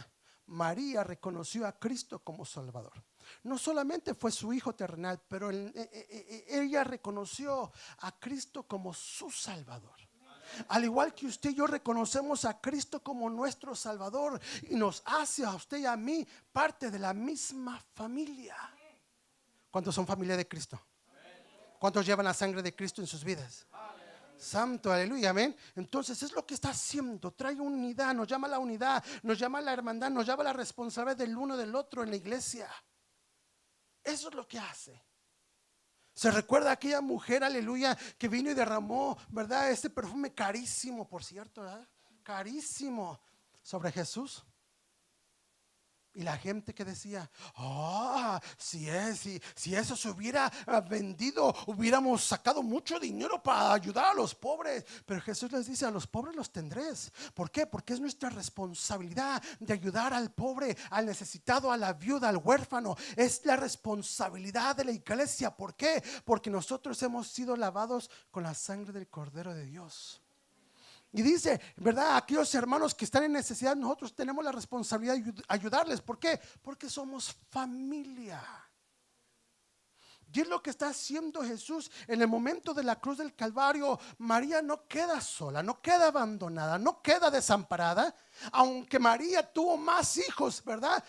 María reconoció a Cristo como Salvador. No solamente fue su hijo terrenal, pero ella reconoció a Cristo como su Salvador. Al igual que usted y yo reconocemos a Cristo como nuestro Salvador y nos hace a usted y a mí parte de la misma familia. ¿Cuántos son familia de Cristo? ¿Cuántos llevan la sangre de Cristo en sus vidas? Santo, aleluya, amén. Entonces es lo que está haciendo, trae unidad, nos llama a la unidad, nos llama a la hermandad, nos llama a la responsabilidad del uno del otro en la iglesia. Eso es lo que hace. Se recuerda a aquella mujer, aleluya, que vino y derramó, ¿verdad? Este perfume carísimo, por cierto, ¿verdad? Carísimo sobre Jesús. Y la gente que decía, si eso se hubiera vendido, hubiéramos sacado mucho dinero para ayudar a los pobres. Pero Jesús les dice, a los pobres los tendréis. ¿Por qué? Porque es nuestra responsabilidad de ayudar al pobre, al necesitado, a la viuda, al huérfano. Es la responsabilidad de la iglesia. ¿Por qué? Porque nosotros hemos sido lavados con la sangre del Cordero de Dios. Y dice, ¿verdad? Aquellos hermanos que están en necesidad, nosotros tenemos la responsabilidad de ayudarles. ¿Por qué? Porque somos familia. Y es lo que está haciendo Jesús en el momento de la cruz del Calvario. María no queda sola, no queda abandonada, no queda desamparada. Aunque María tuvo más hijos, ¿verdad?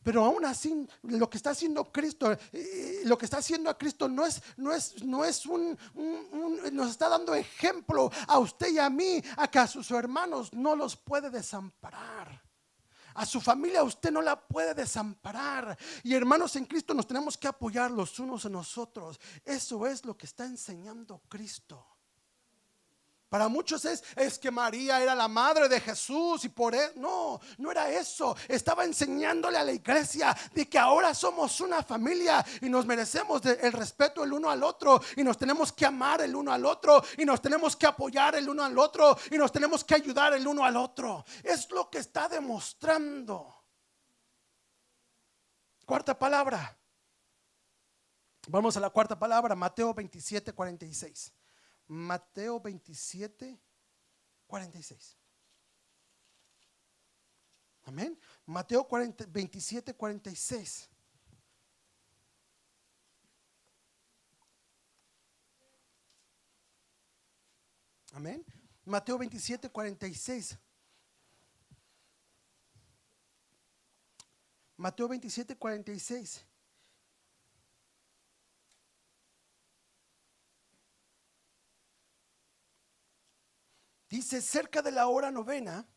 Pero aún así, lo que está haciendo Cristo, lo que está haciendo a Cristo no es nos está dando ejemplo a usted y a mí, a que a sus hermanos no los puede desamparar. A su familia usted no la puede desamparar. Y hermanos en Cristo nos tenemos que apoyar los unos en los otros. Eso es lo que está enseñando Cristo. Para muchos es que María era la madre de Jesús y por eso, no era eso. Estaba enseñándole a la iglesia de que ahora somos una familia y nos merecemos el respeto el uno al otro y nos tenemos que amar el uno al otro y nos tenemos que apoyar el uno al otro y nos tenemos que ayudar el uno al otro. Es lo que está demostrando. Cuarta palabra. Vamos a la cuarta palabra, Mateo 27:46. Mateo 27:46. Amén. Mateo 27:46. Amén. Mateo 27:46. Mateo 27:46. Dice, cerca de la hora novena,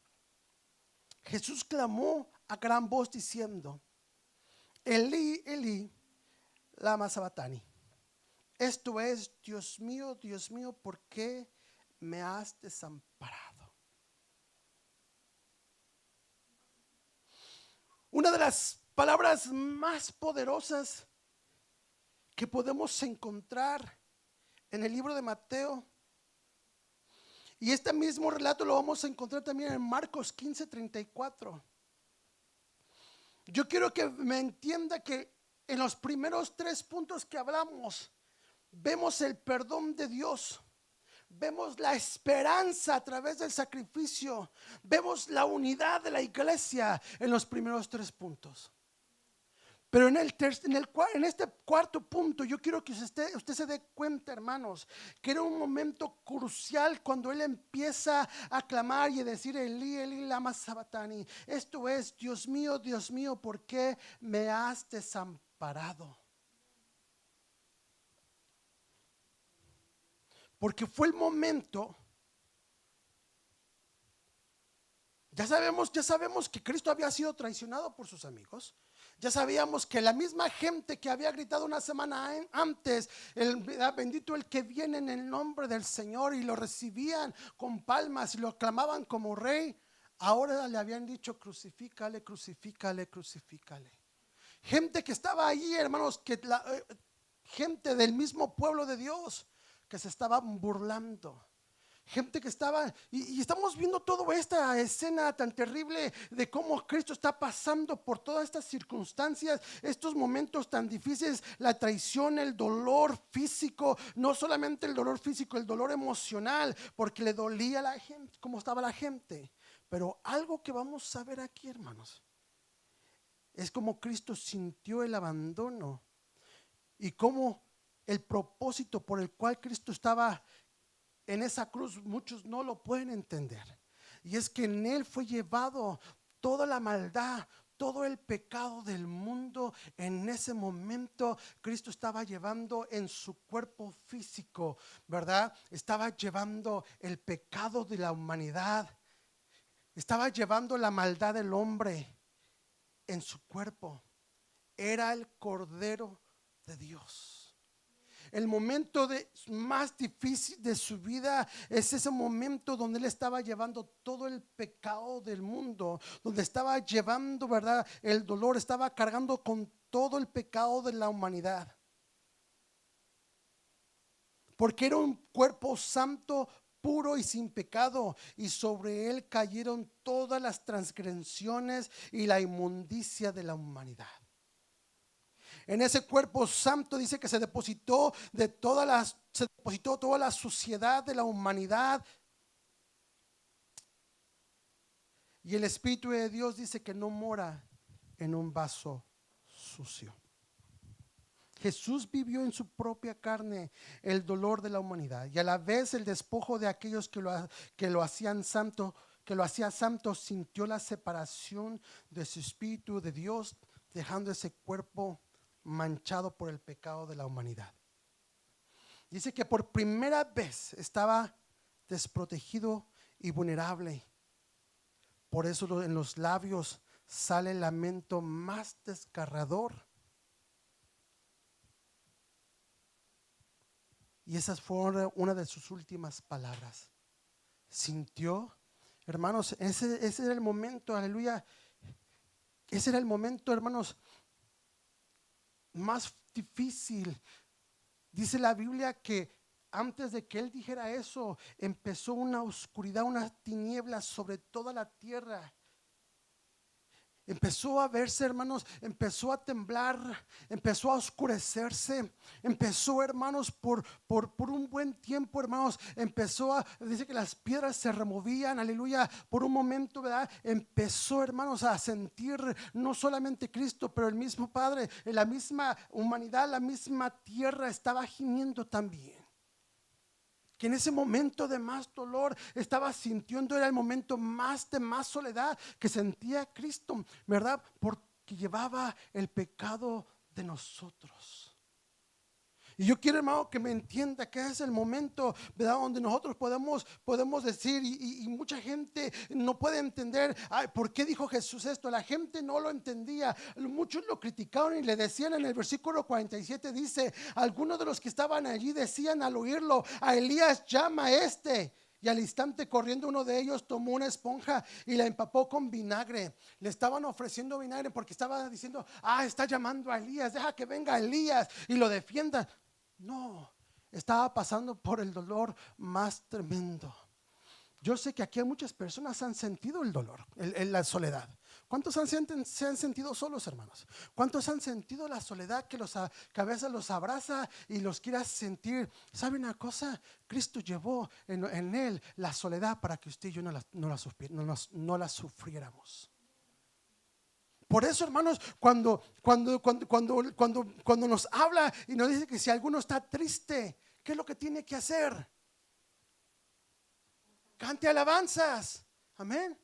Jesús clamó a gran voz diciendo, Elí, Elí, lama sabatani. Esto es, Dios mío, ¿por qué me has desamparado? Una de las palabras más poderosas que podemos encontrar en el libro de Mateo. Y este mismo relato lo vamos a encontrar también en Marcos 15:34. Yo quiero que me entienda que en los primeros 3 puntos que hablamos, vemos el perdón de Dios. Vemos la esperanza a través del sacrificio. Vemos la unidad de la iglesia en los primeros 3 puntos. Pero en este cuarto punto, yo quiero que usted se dé cuenta, hermanos, que era un momento crucial cuando él empieza a clamar y a decir: Elí, Elí, lama sabatani. Esto es: Dios mío, ¿por qué me has desamparado? Porque fue el momento. Ya sabemos que Cristo había sido traicionado por sus amigos. Ya sabíamos que la misma gente que había gritado una semana antes: bendito el que viene en el nombre del Señor, y lo recibían con palmas y lo aclamaban como rey, ahora le habían dicho: crucifícale, crucifícale, crucifícale. Gente que estaba allí, hermanos, gente del mismo pueblo de Dios, que se estaban burlando. Gente que estaba, y estamos viendo toda esta escena tan terrible de cómo Cristo está pasando por todas estas circunstancias, estos momentos tan difíciles, la traición, el dolor físico, no solamente el dolor físico, el dolor emocional, porque le dolía a la gente, cómo estaba la gente. Pero algo que vamos a ver aquí, hermanos, es cómo Cristo sintió el abandono y cómo el propósito por el cual Cristo estaba en esa cruz, muchos no lo pueden entender. Y es que en él fue llevado toda la maldad, todo el pecado del mundo. En ese momento Cristo estaba llevando en su cuerpo físico, ¿verdad? Estaba llevando el pecado de la humanidad. Estaba llevando la maldad del hombre en su cuerpo. Era el Cordero de Dios. El momento más difícil de su vida es ese momento donde él estaba llevando todo el pecado del mundo, donde estaba llevando, ¿verdad?, el dolor, estaba cargando con todo el pecado de la humanidad. Porque era un cuerpo santo, puro y sin pecado, y sobre él cayeron todas las transgresiones y la inmundicia de la humanidad. En ese cuerpo santo dice que se depositó toda la suciedad de la humanidad. Y el Espíritu de Dios dice que no mora en un vaso sucio. Jesús vivió en su propia carne el dolor de la humanidad, y a la vez el despojo de aquellos que lo hacían santo, sintió la separación de su Espíritu de Dios, dejando ese cuerpo manchado por el pecado de la humanidad. Dice que por primera vez estaba desprotegido y vulnerable. Por eso en los labios sale el lamento más desgarrador. Y esas fueron una de sus últimas palabras. Sintió, hermanos, ese era el momento, aleluya. Ese era el momento, hermanos, más difícil. Dice la Biblia que antes de que él dijera eso, empezó una oscuridad, una tiniebla sobre toda la tierra. Empezó a verse, hermanos, empezó a temblar, empezó a oscurecerse, empezó, hermanos, por un buen tiempo, hermanos, dice que las piedras se removían, aleluya, por un momento, ¿verdad? Empezó, hermanos, a sentir no solamente Cristo, pero el mismo Padre, la misma humanidad, la misma tierra estaba gimiendo también. Que en ese momento de más dolor estaba sintiendo, era el momento de más soledad que sentía Cristo, ¿verdad? Porque llevaba el pecado de nosotros. Y yo quiero, hermano, que me entienda que es el momento, ¿verdad?, donde nosotros podemos decir, y mucha gente no puede entender: ay, ¿por qué dijo Jesús esto? La gente no lo entendía. Muchos lo criticaron y le decían en el versículo 47, dice: algunos de los que estaban allí decían al oírlo: a Elías llama a este. Y al instante, corriendo, uno de ellos tomó una esponja y la empapó con vinagre. Le estaban ofreciendo vinagre porque estaba diciendo: está llamando a Elías, deja que venga Elías y lo defienda. No, estaba pasando por el dolor más tremendo. Yo sé que aquí muchas personas han sentido el dolor, la soledad. ¿Cuántos se han sentido solos, hermanos? ¿Cuántos han sentido la soledad que a veces los abraza y los quiere sentir? ¿Sabe una cosa? Cristo llevó en Él la soledad para que usted y yo no la sufriéramos. Por eso, hermanos, cuando nos habla y nos dice que si alguno está triste, ¿qué es lo que tiene que hacer? Cante alabanzas. Amén.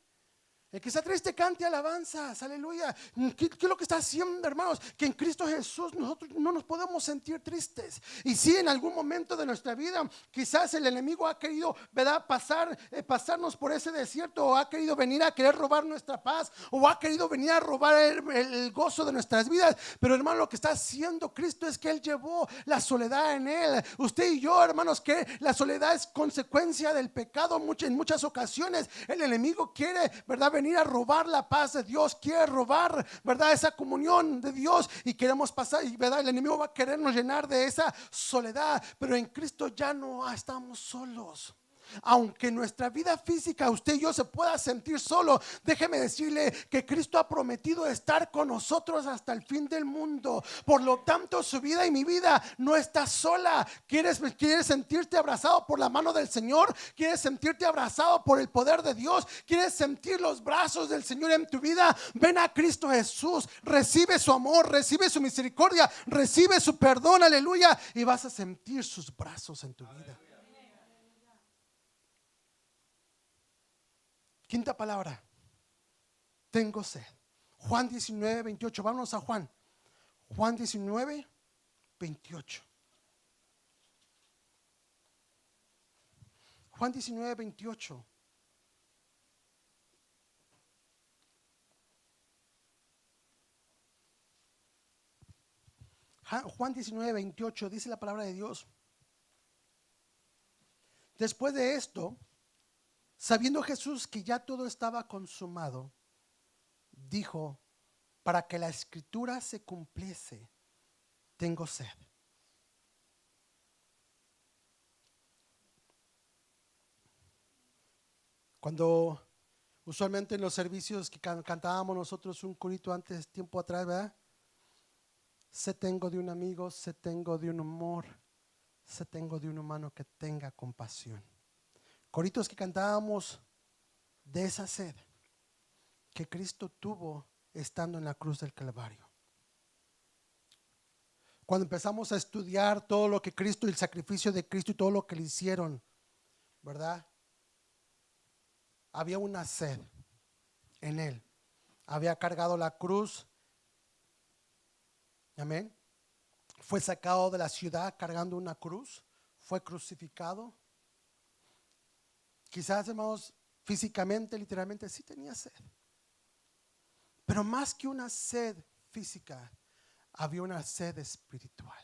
El que está triste, cante alabanzas, aleluya. ¿Qué es lo que está haciendo, hermanos? Que en Cristo Jesús nosotros no nos podemos sentir tristes. Y si en algún momento de nuestra vida quizás el enemigo ha querido, ¿verdad?, pasarnos por ese desierto, o ha querido venir a querer robar nuestra paz, o ha querido venir a robar el gozo de nuestras vidas. Pero, hermano, lo que está haciendo Cristo es que Él llevó la soledad en Él. Usted y yo, hermanos, que la soledad es consecuencia del pecado. En muchas ocasiones el enemigo quiere, ¿verdad?, venir a robar la paz de Dios, quiere robar, ¿verdad?, esa comunión de Dios, y queremos pasar, y ¿verdad?, el enemigo va a querernos llenar de esa soledad. Pero en Cristo ya no estamos solos. Aunque nuestra vida física, usted y yo, se pueda sentir solo, déjeme decirle que Cristo ha prometido estar con nosotros hasta el fin del mundo. Por lo tanto, su vida y mi vida no está sola. ¿Quieres sentirte abrazado por la mano del Señor? ¿Quieres sentirte abrazado por el poder de Dios? ¿Quieres sentir los brazos del Señor en tu vida? Ven a Cristo Jesús, recibe su amor, recibe su misericordia, recibe su perdón, aleluya, y vas a sentir sus brazos en tu vida. Quinta palabra, tengo sed. Juan 19, 28. Vámonos a Juan. Juan 19, 28. Juan 19, 28. Juan 19, 28 dice la palabra de Dios. Después de esto, sabiendo Jesús que ya todo estaba consumado, dijo, para que la escritura se cumpliese, tengo sed. Cuando usualmente en los servicios que cantábamos nosotros un corito antes, tiempo atrás, ¿verdad? Sed tengo de un amigo, sed tengo de un amor, sed tengo de un humano que tenga compasión. Coritos que cantábamos de esa sed que Cristo tuvo estando en la cruz del Calvario. Cuando empezamos a estudiar todo lo que Cristo, el sacrificio de Cristo y todo lo que le hicieron, ¿verdad? Había una sed en Él. Había cargado la cruz. Amén. Fue sacado de la ciudad cargando una cruz. Fue crucificado. Quizás, hermanos, físicamente, literalmente, sí tenía sed. Pero más que una sed física, había una sed espiritual.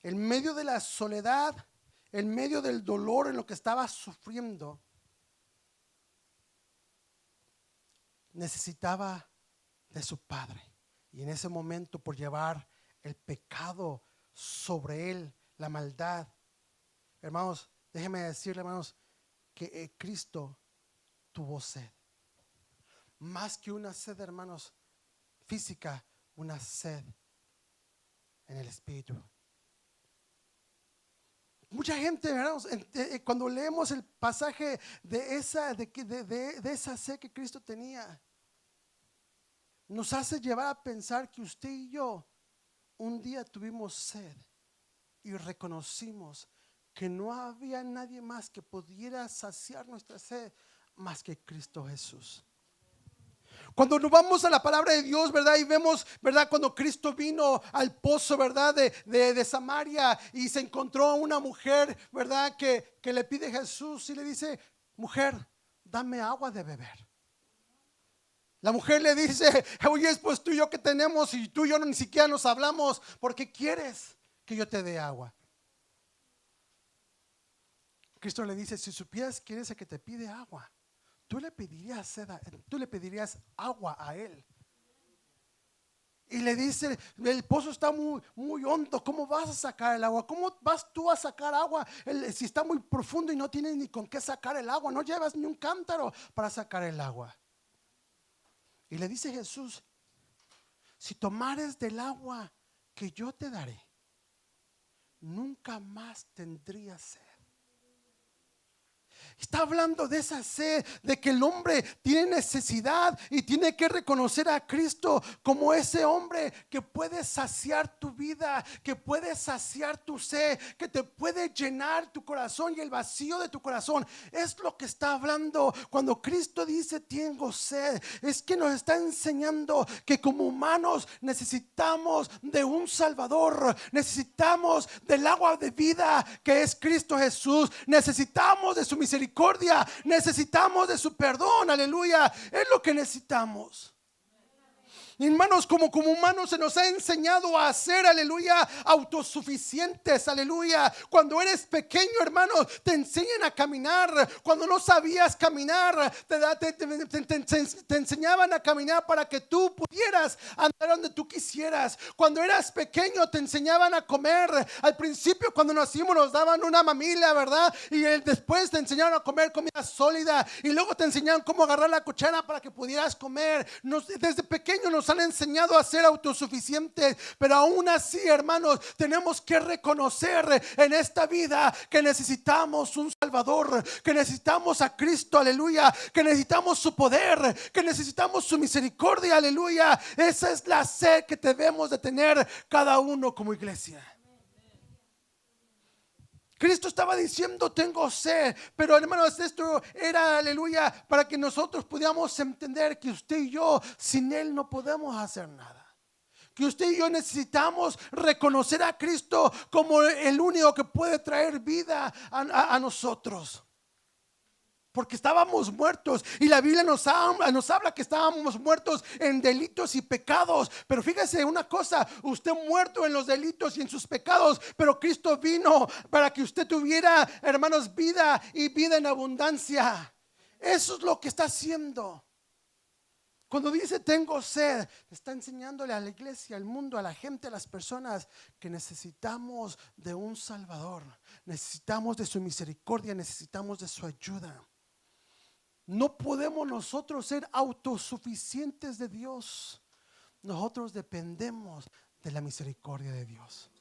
En medio de la soledad, en medio del dolor en lo que estaba sufriendo, necesitaba de su Padre. Y en ese momento, por llevar el pecado sobre él, la maldad, hermanos, déjenme decirle, hermanos, que Cristo tuvo sed. Más que una sed, hermanos, física, una sed en el espíritu. Mucha gente, hermanos, cuando leemos el pasaje de esa sed que Cristo tenía, nos hace llevar a pensar que usted y yo un día tuvimos sed y reconocimos que no había nadie más que pudiera saciar nuestra sed más que Cristo Jesús. Cuando nos vamos a la palabra de Dios, ¿verdad? Y vemos, ¿verdad? Cuando Cristo vino al pozo, ¿verdad? De Samaria, y se encontró a una mujer, ¿verdad? Que le pide a Jesús y le dice, mujer, dame agua de beber. La mujer le dice, oye, pues tú y yo, ¿qué tenemos? Y tú y yo ni siquiera nos hablamos. ¿Por qué quieres que yo te dé agua? Cristo le dice, si supieras quién es el que te pide agua, tú le pedirías agua a él. Y le dice, el pozo está muy, muy hondo, ¿cómo vas a sacar el agua? ¿Cómo vas tú a sacar agua si está muy profundo y no tienes ni con qué sacar el agua? No llevas ni un cántaro para sacar el agua. Y le dice Jesús, si tomares del agua que yo te daré, nunca más tendrías sed. Está hablando de esa sed, de que el hombre tiene necesidad y tiene que reconocer a Cristo como ese hombre que puede saciar tu vida, que puede saciar tu sed, que te puede llenar tu corazón y el vacío de tu corazón. Es lo que está hablando cuando Cristo dice tengo sed. Es que nos está enseñando que como humanos necesitamos de un Salvador, necesitamos del agua de vida que es Cristo Jesús, necesitamos de su misericordia, necesitamos de su perdón, aleluya, es lo que necesitamos. Hermanos, como humanos se nos ha enseñado a ser, aleluya, autosuficientes, aleluya. Cuando eres pequeño, hermanos, te enseñan a caminar. Cuando no sabías caminar, te enseñaban a caminar para que tú pudieras andar donde tú quisieras. Cuando eras pequeño, te enseñaban a comer. Al principio, cuando nacimos, nos daban una mamila, ¿verdad? Y después te enseñaron a comer comida sólida. Y luego te enseñaron cómo agarrar la cuchara para que pudieras comer. Desde pequeño nos han enseñado a ser autosuficientes, pero aún así, hermanos, tenemos que reconocer en esta vida que necesitamos un Salvador, que necesitamos a Cristo, aleluya, que necesitamos su poder, que necesitamos su misericordia, aleluya. Esa es la sed que debemos de tener cada uno como iglesia. Cristo estaba diciendo tengo sed, pero hermanos, esto era, aleluya, para que nosotros pudiéramos entender que usted y yo sin Él no podemos hacer nada. Que usted y yo necesitamos reconocer a Cristo como el único que puede traer vida a nosotros. Porque estábamos muertos y la Biblia nos habla que estábamos muertos en delitos y pecados. Pero fíjese una cosa, usted muerto en los delitos y en sus pecados, pero Cristo vino para que usted tuviera, hermanos, vida y vida en abundancia. Eso es lo que está haciendo. Cuando dice tengo sed, está enseñándole a la iglesia, al mundo, a la gente, a las personas que necesitamos de un Salvador. Necesitamos de su misericordia, necesitamos de su ayuda. No podemos nosotros ser autosuficientes de Dios. Nosotros dependemos de la misericordia de Dios.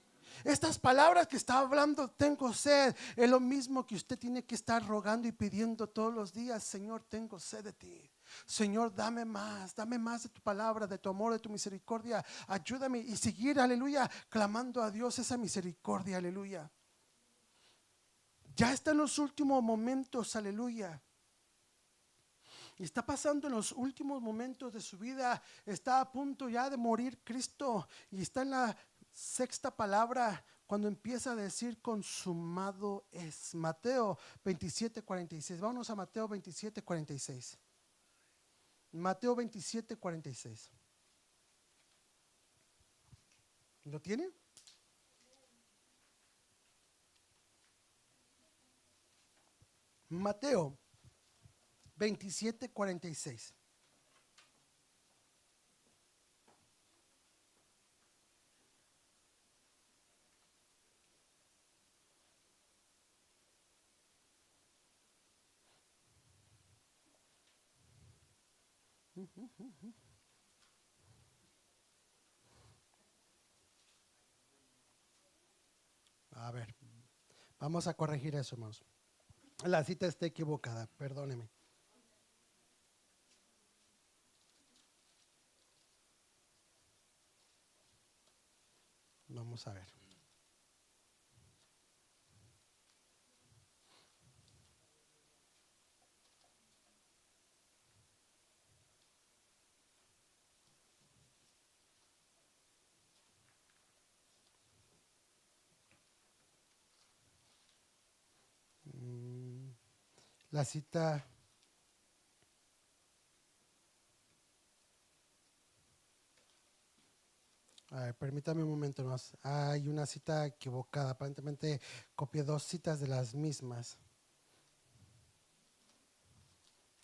Estas palabras que está hablando, tengo sed, es lo mismo que usted tiene que estar rogando y pidiendo todos los días. Señor, tengo sed de ti. Señor, dame más de tu palabra, de tu amor, de tu misericordia. Ayúdame y seguir, aleluya, clamando a Dios esa misericordia, aleluya. Ya está en los últimos momentos, aleluya. Y está pasando en los últimos momentos de su vida. Está a punto ya de morir Cristo. Y está en la sexta palabra cuando empieza a decir consumado es. Mateo 27:46. Vámonos a Mateo 27:46. Mateo 27:46. ¿Lo tiene? Mateo 27:46. A ver, vamos a corregir eso, hermanos. La cita está equivocada, perdóneme. Vamos a ver. La cita. A ver, permítame un momento más. Hay una cita equivocada. Aparentemente copié dos citas de las mismas.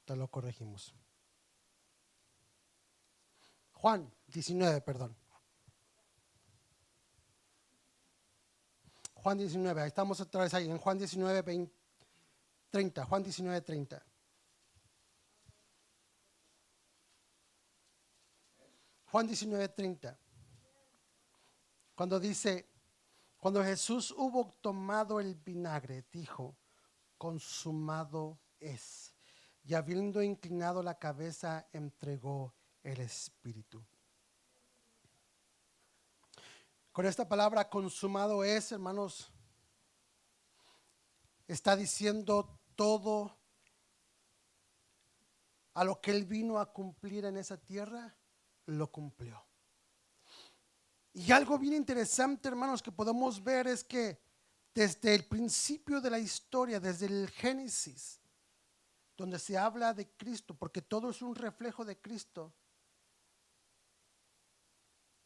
Entonces lo corregimos. Juan 19, perdón. Juan 19, ahí estamos otra vez ahí en Juan 19, 20, 30. Juan 19, 30. Juan 19:30. Cuando dice, cuando Jesús hubo tomado el vinagre, dijo, consumado es. Y habiendo inclinado la cabeza, entregó el espíritu. Con esta palabra consumado es, hermanos, está diciendo todo a lo que Él vino a cumplir en esa tierra, lo cumplió. Y algo bien interesante, hermanos, que podemos ver es que desde el principio de la historia, desde el Génesis, donde se habla de Cristo, porque todo es un reflejo de Cristo,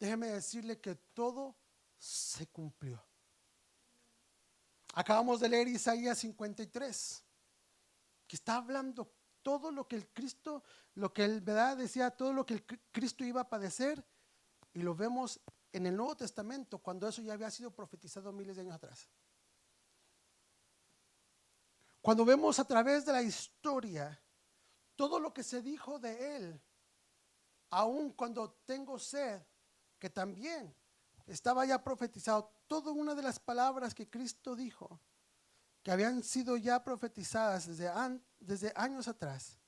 déjeme decirle que todo se cumplió. Acabamos de leer Isaías 53, que está hablando todo lo que el Cristo, lo que él, ¿verdad? Decía todo lo que el Cristo iba a padecer, y lo vemos en el Nuevo Testamento, cuando eso ya había sido profetizado miles de años atrás. Cuando vemos a través de la historia todo lo que se dijo de Él, aun cuando tengo sed, que también estaba ya profetizado, toda una de las palabras que Cristo dijo, que habían sido ya profetizadas desde años atrás,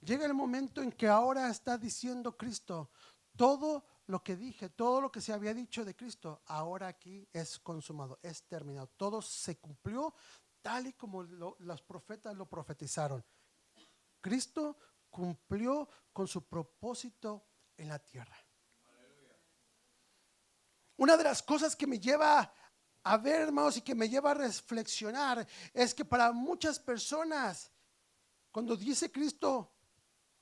llega el momento en que ahora está diciendo Cristo, todo lo que dije, todo lo que se había dicho de Cristo, ahora aquí es consumado, es terminado. Todo se cumplió tal y como los profetas lo profetizaron. Cristo cumplió con su propósito en la tierra. Una de las cosas que me lleva a ver, hermanos, y que me lleva a reflexionar, es que para muchas personas, cuando dice Cristo,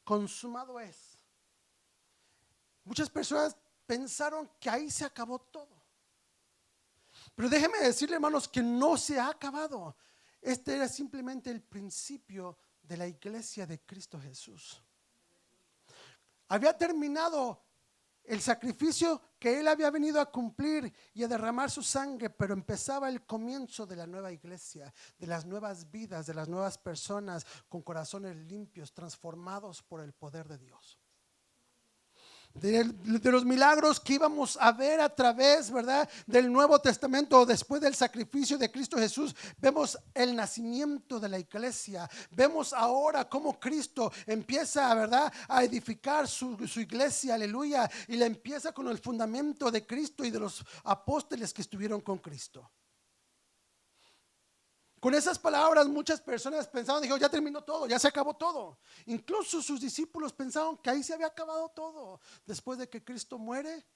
consumado es, muchas personas pensaron que ahí se acabó todo. Pero déjeme decirle, hermanos, que no se ha acabado. Este era simplemente el principio de la iglesia de Cristo Jesús. Había terminado el sacrificio que Él había venido a cumplir y a derramar su sangre, pero empezaba el comienzo de la nueva iglesia, de las nuevas vidas, de las nuevas personas con corazones limpios, transformados por el poder de Dios. De los milagros que íbamos a ver a través, ¿verdad?, del Nuevo Testamento, después del sacrificio de Cristo Jesús, vemos el nacimiento de la iglesia. Vemos ahora cómo Cristo empieza, ¿verdad?, a edificar su iglesia, aleluya, y la empieza con el fundamento de Cristo y de los apóstoles que estuvieron con Cristo. Con esas palabras muchas personas pensaban, dijo, ya terminó todo, ya se acabó todo. Incluso sus discípulos pensaron que ahí se había acabado todo. Después de que Cristo muere,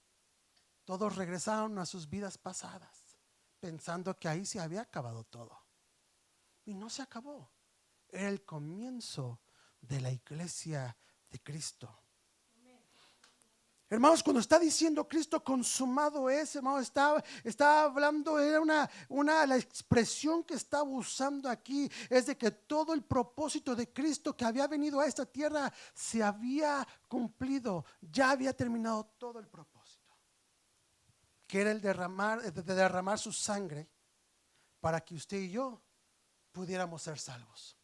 todos regresaron a sus vidas pasadas, pensando que ahí se había acabado todo. Y no se acabó. Era el comienzo de la iglesia de Cristo. Hermanos, cuando está diciendo Cristo consumado es, hermanos, está hablando, era la expresión que estaba usando aquí es de que todo el propósito de Cristo que había venido a esta tierra se había cumplido, ya había terminado todo el propósito, que era el de derramar su sangre para que usted y yo pudiéramos ser salvos.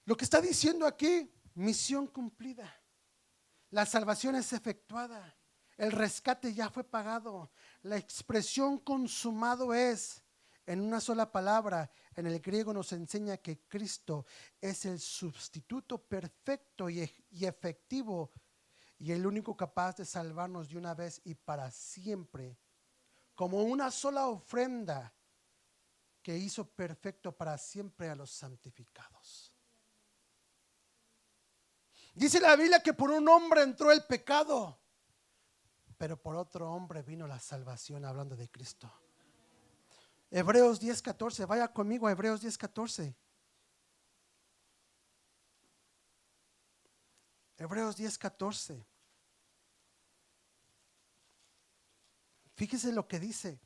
Lo que está diciendo aquí, misión cumplida, la salvación es efectuada, el rescate ya fue pagado. La expresión consumado es, en una sola palabra, en el griego nos enseña que Cristo es el sustituto perfecto y efectivo y el único capaz de salvarnos de una vez y para siempre, como una sola ofrenda que hizo perfecto para siempre a los santificados. Dice la Biblia que por un hombre entró el pecado, pero por otro hombre vino la salvación, hablando de Cristo. Hebreos 10:14, vaya conmigo a Hebreos 10:14. Hebreos 10:14. Fíjese lo que dice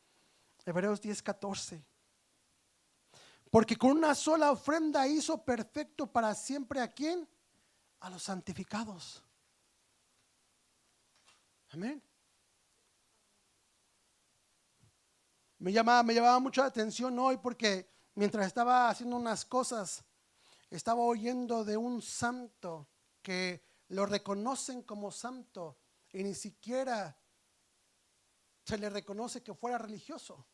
Hebreos 10:14. Porque con una sola ofrenda hizo perfecto para siempre ¿a quién? A los santificados. Amén. Me llamaba mucho la atención hoy porque mientras estaba haciendo unas cosas, estaba oyendo de un santo que lo reconocen como santo y ni siquiera se le reconoce que fuera religioso.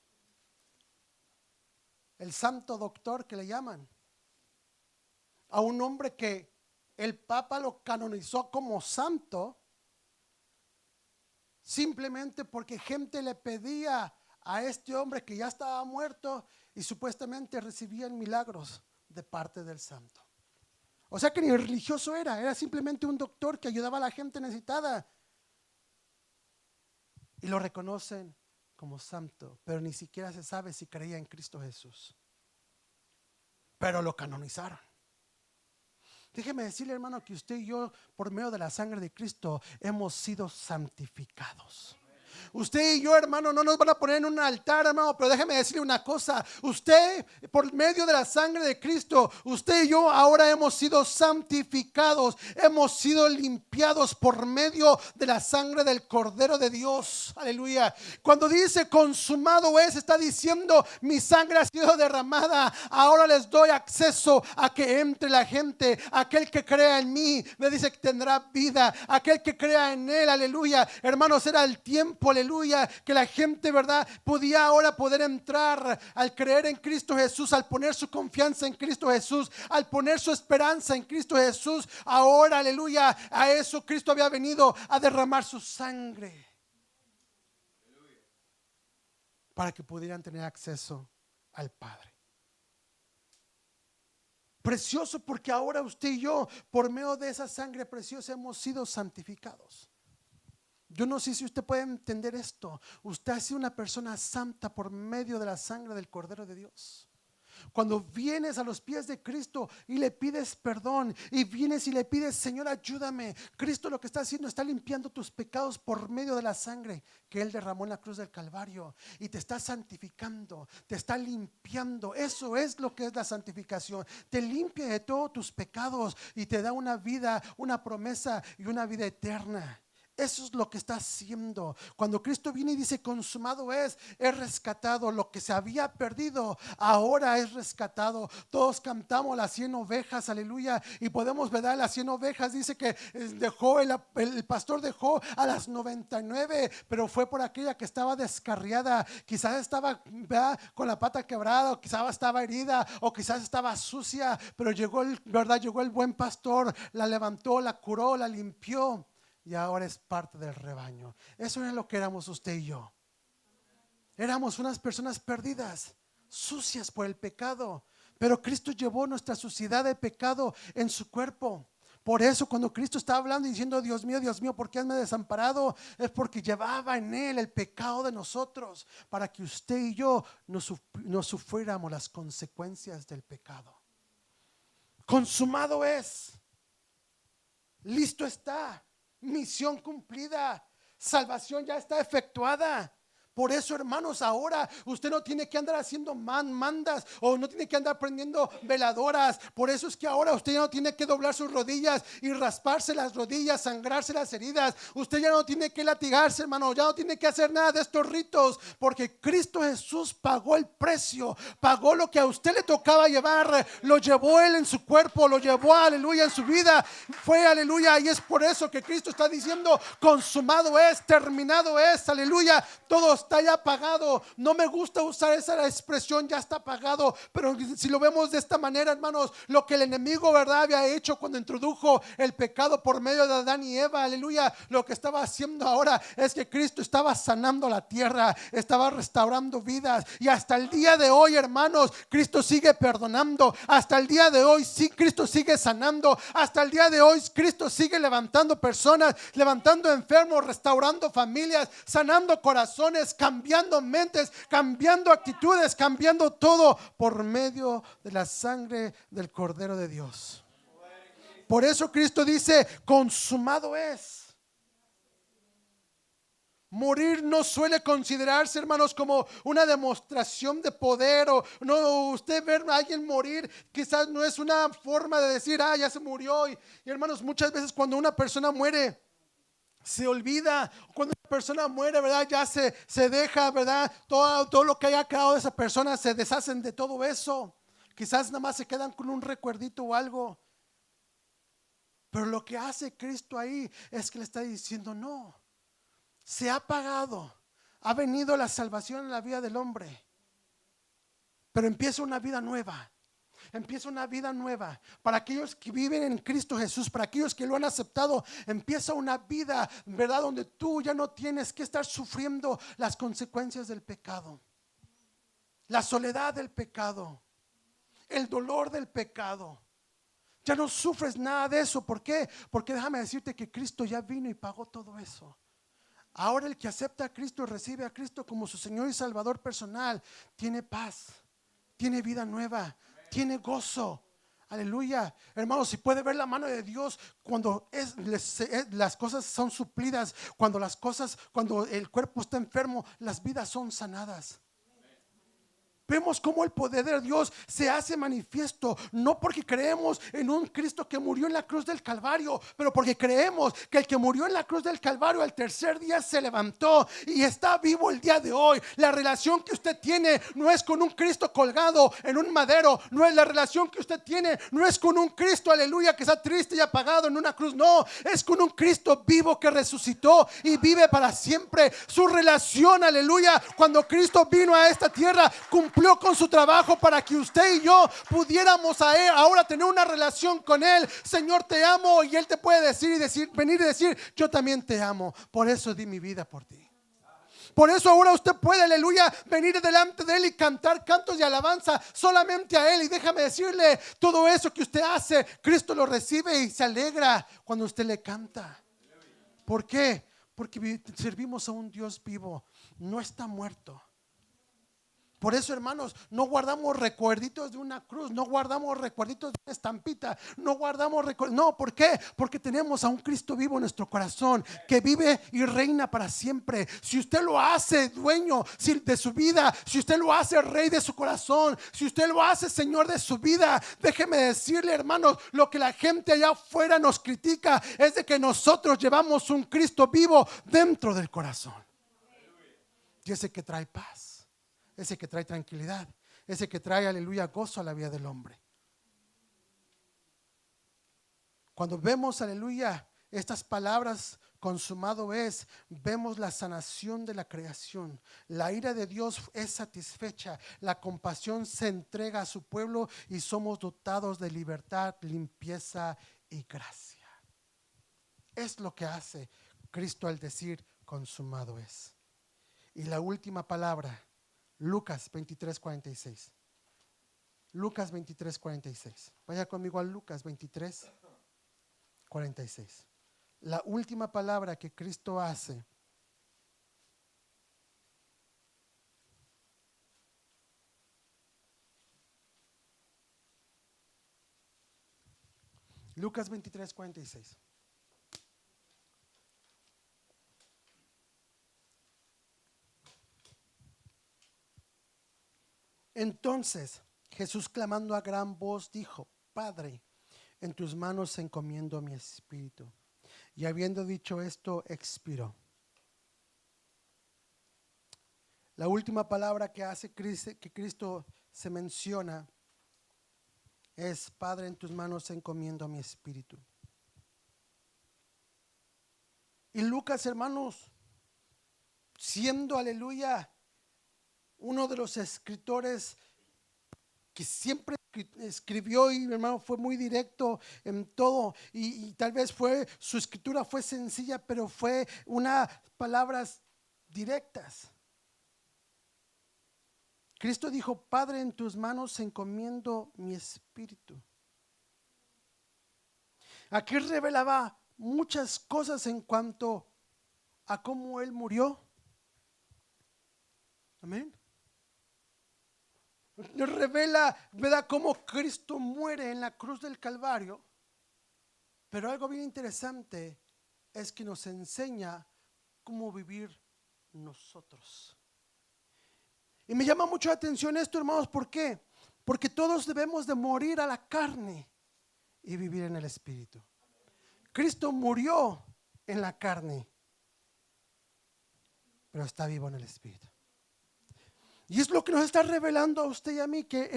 El santo doctor que le llaman. A un hombre que el Papa lo canonizó como santo simplemente porque gente le pedía a este hombre que ya estaba muerto y supuestamente recibían milagros de parte del santo. O sea que ni religioso era simplemente un doctor que ayudaba a la gente necesitada. Y lo reconocen como santo, pero ni siquiera se sabe si creía en Cristo Jesús. Pero lo canonizaron. Déjeme decirle, hermano, que usted y yo, por medio de la sangre de Cristo, hemos sido santificados. Usted y yo, hermano, no nos van a poner en un altar, hermano, pero déjeme decirle una cosa. Usted, por medio de la sangre de Cristo, usted y yo ahora hemos sido santificados, hemos sido limpiados por medio de la sangre del Cordero de Dios. Aleluya. Cuando dice consumado es, está diciendo mi sangre ha sido derramada. Ahora les doy acceso a que entre la gente. Aquel que crea en mí, me dice que tendrá vida. Aquel que crea en él, aleluya. Hermanos, era el tiempo, aleluya, que la gente, verdad, podía ahora poder entrar al creer en Cristo Jesús, al poner su confianza en Cristo Jesús, al poner su esperanza en Cristo Jesús. Ahora, aleluya, a eso Cristo había venido a derramar su sangre para que pudieran tener acceso al Padre. Precioso, porque ahora usted y yo, por medio de esa sangre preciosa, hemos sido santificados. Yo no sé si usted puede entender esto. Usted ha sido una persona santa por medio de la sangre del Cordero de Dios. Cuando vienes a los pies de Cristo y le pides perdón, y vienes y le pides, Señor, ayúdame, Cristo lo que está haciendo, está limpiando tus pecados por medio de la sangre que Él derramó en la cruz del Calvario, y te está santificando, te está limpiando. Eso es lo que es la santificación. Te limpia de todos tus pecados y te da una vida, una promesa y una vida eterna. Eso es lo que está haciendo. Cuando Cristo viene y dice consumado es rescatado. Lo que se había perdido ahora es rescatado. Todos cantamos las 100 ovejas, aleluya, y podemos ver las 100 ovejas. Dice que dejó el pastor dejó a las 99, pero fue por aquella que estaba descarriada. Quizás estaba, ¿verdad?, con la pata quebrada, o quizás estaba herida, o quizás estaba sucia, pero llegó el buen pastor, la levantó, la curó, la limpió, y ahora es parte del rebaño. Eso era lo que éramos usted y yo. Éramos unas personas perdidas, sucias por el pecado, pero Cristo llevó nuestra suciedad de pecado en su cuerpo. Por eso cuando Cristo estaba hablando y diciendo Dios mío, ¿por qué has me desamparado? Es porque llevaba en Él el pecado de nosotros, para que usted y yo no sufriéramos las consecuencias del pecado. Consumado es. Listo está. Misión cumplida, salvación ya está efectuada. Por eso, hermanos, ahora usted no tiene que andar haciendo mandas, o no tiene que andar prendiendo veladoras. Por eso es que ahora usted ya no tiene que doblar sus rodillas y rasparse las rodillas, sangrarse las heridas. Usted ya no tiene que latigarse, hermano, ya no tiene que hacer nada de estos ritos, porque Cristo Jesús pagó el precio, pagó lo que a usted le tocaba llevar, lo llevó Él en su cuerpo, lo llevó, aleluya, en su vida. Fue, aleluya, y es por eso que Cristo está diciendo consumado es, terminado es, aleluya. Todo está ya pagado. No me gusta usar esa expresión, ya está pagado, pero si lo vemos de esta manera, hermanos, lo que el enemigo, verdad, había hecho cuando introdujo el pecado por medio de Adán y Eva, aleluya, lo que estaba haciendo ahora es que Cristo estaba sanando la tierra, estaba restaurando vidas, y hasta el día de hoy, hermanos, Cristo sigue perdonando. Hasta el día de hoy sí, Cristo sigue sanando. Hasta el día de hoy Cristo sigue levantando personas, levantando enfermos, restaurando familias, sanando corazones, cambiando mentes, cambiando actitudes, cambiando todo por medio de la sangre del Cordero de Dios. Por eso Cristo dice consumado es. Morir no suele considerarse, hermanos, como una demostración de poder, o no, usted ver a alguien morir quizás no es una forma de decir ya se murió. Y hermanos, muchas veces cuando una persona muere se olvida. Cuando una persona muere, ¿verdad?, ya se deja, ¿verdad?, todo lo que haya quedado de esa persona, se deshacen de todo eso. Quizás nada más se quedan con un recuerdito o algo. Pero lo que hace Cristo ahí es que le está diciendo: no, se ha pagado, ha venido la salvación en la vida del hombre, pero empieza una vida nueva. Empieza una vida nueva para aquellos que viven en Cristo Jesús, para aquellos que lo han aceptado. Empieza una vida, ¿verdad?, donde tú ya no tienes que estar sufriendo las consecuencias del pecado, la soledad del pecado, el dolor del pecado. Ya no sufres nada de eso. ¿Por qué? Porque déjame decirte que Cristo ya vino y pagó todo eso. Ahora el que acepta a Cristo, recibe a Cristo como su Señor y Salvador personal, tiene paz, tiene vida nueva, tiene gozo. Aleluya. Hermanos, si puede ver la mano de Dios cuando las cosas son suplidas, cuando el cuerpo está enfermo, las vidas son sanadas. Vemos cómo el poder de Dios se hace manifiesto, no porque creemos en un Cristo que murió en la cruz del Calvario, pero porque creemos que el que murió en la cruz del Calvario al tercer día se levantó y está vivo el día de hoy. La relación que usted tiene no es con un Cristo colgado en un madero, no es la relación que usted tiene, no es con un Cristo, aleluya, que está triste y apagado en una cruz. No, es con un Cristo vivo que resucitó y vive para siempre. Su relación, aleluya, cuando Cristo vino a esta tierra, cumplió con su trabajo para que usted y yo pudiéramos ahora tener una relación con Él. Señor, te amo, y Él te puede venir y decir: yo también te amo, por eso di mi vida por ti. Por eso ahora usted puede, aleluya, venir delante de Él y cantar cantos de alabanza solamente a Él. Y déjame decirle, todo eso que usted hace, Cristo lo recibe y se alegra cuando usted le canta. ¿Por qué? Porque servimos a un Dios vivo, no está muerto. Por eso, hermanos, no guardamos recuerditos de una cruz, no guardamos recuerditos de una estampita, no guardamos recuerditos. No, ¿por qué? Porque tenemos a un Cristo vivo en nuestro corazón, que vive y reina para siempre. Si usted lo hace dueño de su vida, si usted lo hace rey de su corazón, si usted lo hace señor de su vida, déjeme decirle, hermanos, lo que la gente allá afuera nos critica es de que nosotros llevamos un Cristo vivo dentro del corazón. Y ese que trae paz, ese que trae tranquilidad, ese que trae, aleluya, gozo a la vida del hombre. Cuando vemos, aleluya, estas palabras: consumado es, vemos la sanación de la creación. La ira de Dios es satisfecha, la compasión se entrega a su pueblo y somos dotados de libertad, limpieza y gracia. Es lo que hace Cristo al decir: consumado es. Y la última palabra, Lucas 23:46. Lucas 23:46. Vaya conmigo a Lucas 23:46. La última palabra que Cristo hace. Lucas 23:46. Entonces Jesús, clamando a gran voz, dijo: Padre, en tus manos encomiendo mi espíritu. Y habiendo dicho esto, expiró. La última palabra que hace que Cristo se menciona es: Padre, en tus manos encomiendo mi espíritu. Y Lucas, hermanos, siendo, aleluya, uno de los escritores que siempre escribió, y hermano, fue muy directo en todo, y tal vez su escritura fue sencilla, pero fue unas palabras directas. Cristo dijo: Padre, en tus manos encomiendo mi espíritu. Aquí revelaba muchas cosas en cuanto a cómo Él murió. Amén. Nos revela, ¿verdad?, cómo Cristo muere en la cruz del Calvario. Pero algo bien interesante es que nos enseña cómo vivir nosotros. Y me llama mucho la atención esto, hermanos. ¿Por qué? Porque todos debemos de morir a la carne y vivir en el espíritu. Cristo murió en la carne, pero está vivo en el espíritu. Y es lo que nos está revelando a usted y a mí, que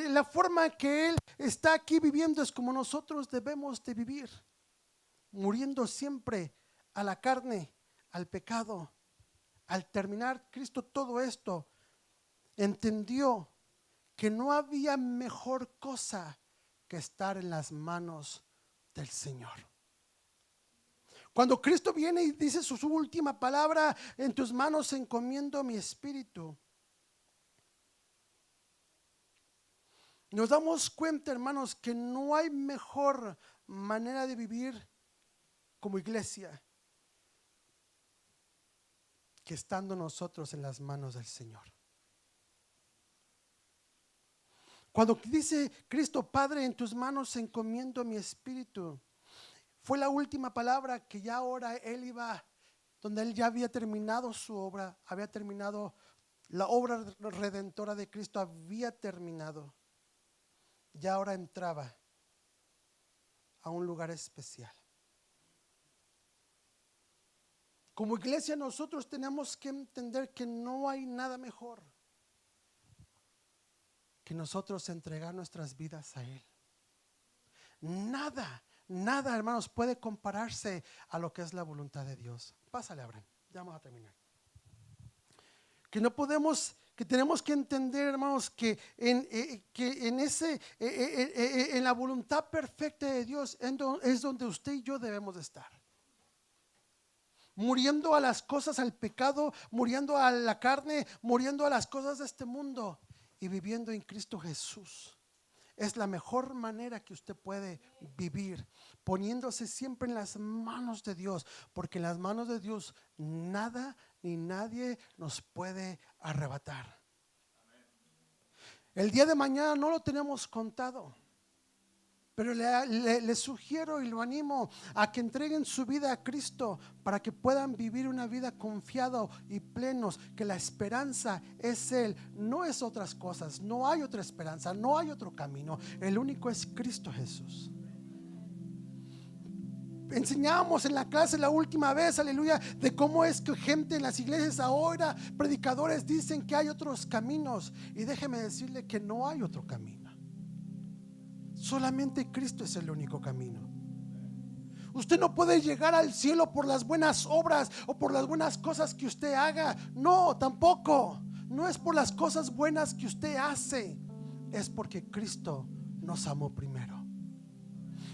la forma que Él está aquí viviendo es como nosotros debemos de vivir, muriendo siempre a la carne, al pecado. Al terminar Cristo todo esto, entendió que no había mejor cosa que estar en las manos del Señor. Cuando Cristo viene y dice su última palabra: en tus manos encomiendo mi espíritu, nos damos cuenta, hermanos, que no hay mejor manera de vivir como iglesia que estando nosotros en las manos del Señor. Cuando dice Cristo: Padre, en tus manos encomiendo mi espíritu, fue la última palabra que ya ahora Él iba, donde Él ya había terminado su obra, había terminado la obra redentora de Cristo, había terminado. Ya ahora entraba a un lugar especial. Como iglesia nosotros tenemos que entender que no hay nada mejor que nosotros entregar nuestras vidas a Él. Nada, hermanos, puede compararse a lo que es la voluntad de Dios. Pásale, Abraham, ya vamos a terminar. Que no podemos, que tenemos que entender, hermanos, que en la voluntad perfecta de Dios es donde usted y yo debemos de estar. Muriendo a las cosas, al pecado, muriendo a la carne, muriendo a las cosas de este mundo y viviendo en Cristo Jesús. Es la mejor manera que usted puede vivir, poniéndose siempre en las manos de Dios, porque en las manos de Dios nada ni nadie nos puede arrebatar. El día de mañana no lo tenemos contado, pero le sugiero y lo animo a que entreguen su vida a Cristo para que puedan vivir una vida confiada y plenos, que la esperanza es Él, no es otras cosas, no hay otra esperanza, no hay otro camino, el único es Cristo Jesús. Enseñábamos en la clase la última vez, aleluya, de cómo es que gente en las iglesias ahora, predicadores, dicen que hay otros caminos, y déjeme decirle que no hay otro camino. Solamente Cristo es el único camino. Usted no puede llegar al cielo por las buenas obras o por las buenas cosas que usted haga. No, tampoco. No es por las cosas buenas que usted hace. Es porque Cristo nos amó primero.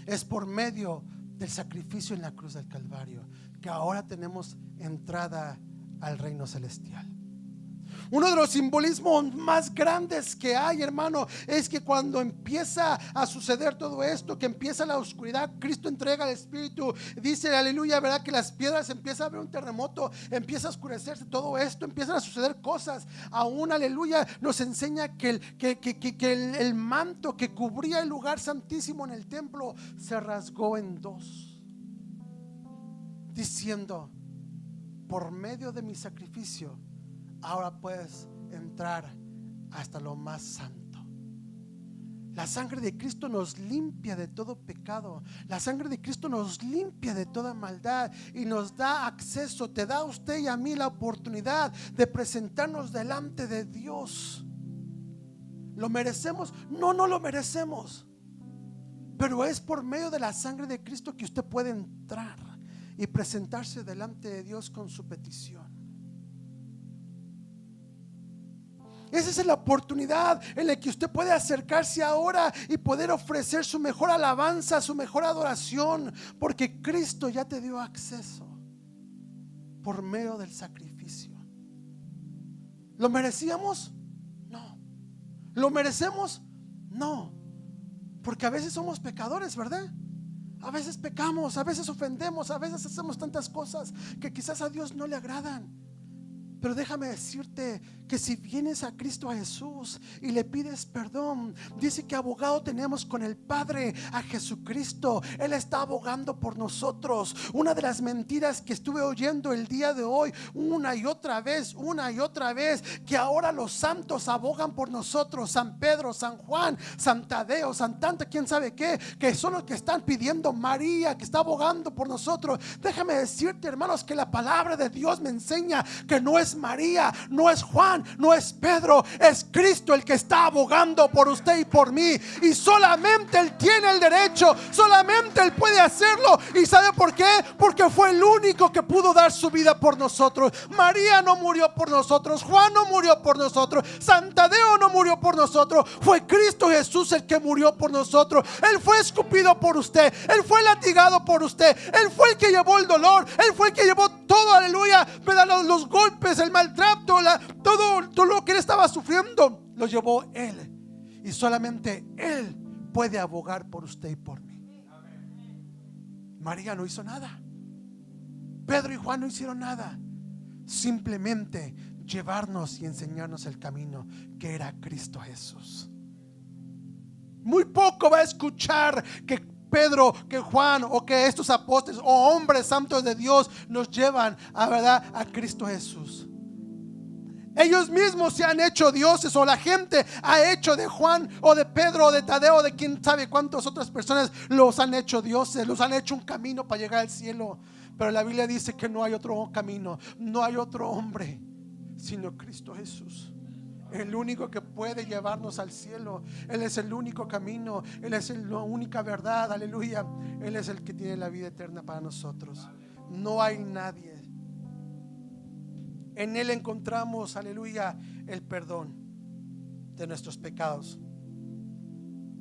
Es por medio del sacrificio en la cruz del Calvario que ahora tenemos entrada al reino celestial. Uno de los simbolismos más grandes que hay, hermano, es que cuando empieza a suceder todo esto, que empieza la oscuridad, Cristo entrega el Espíritu, dice, aleluya, verdad, que las piedras, empieza a haber un terremoto, empieza a oscurecerse todo esto, empiezan a suceder cosas. Aún, aleluya, nos enseña que el manto que cubría el lugar santísimo en el templo se rasgó en dos, diciendo: por medio de mi sacrificio ahora puedes entrar hasta lo más santo. La sangre de Cristo nos limpia de todo pecado. La sangre de Cristo nos limpia de toda maldad y nos da acceso, te da a usted y a mí la oportunidad de presentarnos delante de Dios. ¿Lo merecemos? No, no lo merecemos. Pero es por medio de la sangre de Cristo que usted puede entrar y presentarse delante de Dios con su petición. Esa es la oportunidad en la que usted puede acercarse ahora y poder ofrecer su mejor alabanza, su mejor adoración, porque Cristo ya te dio acceso por medio del sacrificio. ¿Lo merecíamos? No. ¿Lo merecemos? No. Porque a veces somos pecadores, ¿verdad? A veces pecamos, a veces ofendemos, a veces hacemos tantas cosas que quizás a Dios no le agradan. Pero déjame decirte que si vienes a Cristo Jesús y le pides perdón, dice que abogado tenemos con el Padre, a Jesucristo. Él está abogando por nosotros. Una de las mentiras que estuve oyendo el día de hoy, una y otra vez, que ahora los santos abogan por nosotros. San Pedro, San Juan, San Tadeo, San Tanta, quién sabe qué, que son los que están pidiendo. María, que está abogando por nosotros. Déjame decirte, hermanos, que la palabra de Dios me enseña que no es es María, no es Juan, no es Pedro, es Cristo el que está abogando por usted y por mí. Y solamente Él tiene el derecho, solamente Él puede hacerlo. ¿Y sabe por qué? Porque fue el único que pudo dar su vida por nosotros. María no murió por nosotros, Juan no murió por nosotros, San Tadeo no murió por nosotros. Fue Cristo Jesús el que murió por nosotros. Él fue escupido por usted, Él fue latigado por usted, Él fue el que llevó el dolor, Él fue el que llevó todo, aleluya, los golpes, el maltrato, todo lo que Él estaba sufriendo, lo llevó Él. Y solamente Él puede abogar por usted y por mí. María no hizo nada, Pedro y Juan no hicieron nada, simplemente llevarnos y enseñarnos el camino que era Cristo Jesús. Muy poco va a escuchar que Pedro, que Juan o que estos apóstoles o hombres santos de Dios nos llevan a, ¿verdad?, a Cristo Jesús. Ellos mismos se han hecho dioses, o la gente ha hecho de Juan o de Pedro o de Tadeo o de quién sabe cuántas otras personas los han hecho dioses, los han hecho un camino para llegar al cielo. Pero la Biblia dice que no hay otro camino, no hay otro hombre sino Cristo Jesús, el único que puede llevarnos al cielo. Él es el único camino, Él es la única verdad, aleluya. Él es el que tiene la vida eterna para nosotros. No hay nadie. En Él encontramos, aleluya, el perdón de nuestros pecados.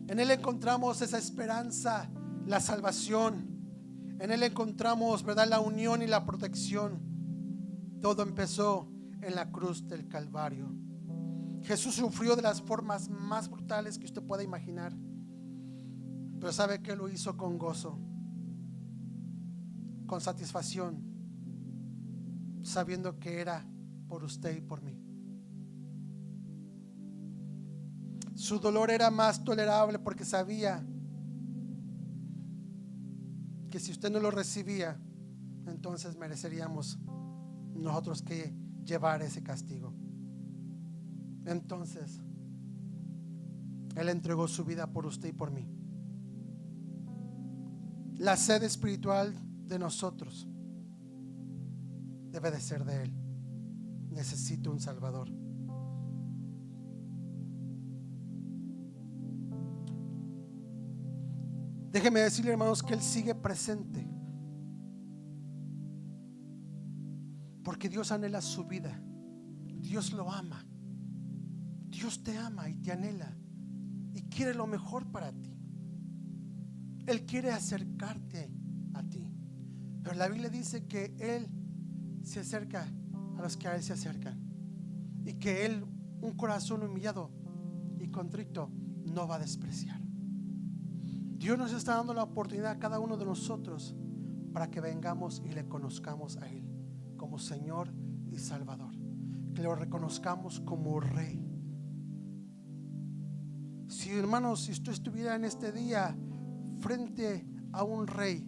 En Él encontramos esa esperanza, la salvación. En Él encontramos, ¿verdad?, la unión y la protección. Todo empezó en la cruz del Calvario. Jesús sufrió de las formas más brutales que usted pueda imaginar, pero sabe que lo hizo con gozo, con satisfacción, sabiendo que era por usted y por mí. Su dolor era más tolerable porque sabía que si usted no lo recibía, entonces mereceríamos nosotros que llevar ese castigo. Entonces Él entregó su vida por usted y por mí. La sed espiritual de nosotros debe de ser de Él. Necesito un Salvador. Déjeme decirle, hermanos, que Él sigue presente, porque Dios anhela su vida. Dios lo ama. Dios te ama y te anhela y quiere lo mejor para ti. Él quiere acercarte a ti, pero la Biblia dice que Él se acerca a los que a Él se acercan, y que Él, un corazón humillado y contrito, no va a despreciar. Dios nos está dando la oportunidad a cada uno de nosotros para que vengamos y le conozcamos a Él como Señor y Salvador, que lo reconozcamos como Rey. Si, hermanos, si usted estuviera en este día frente a un rey,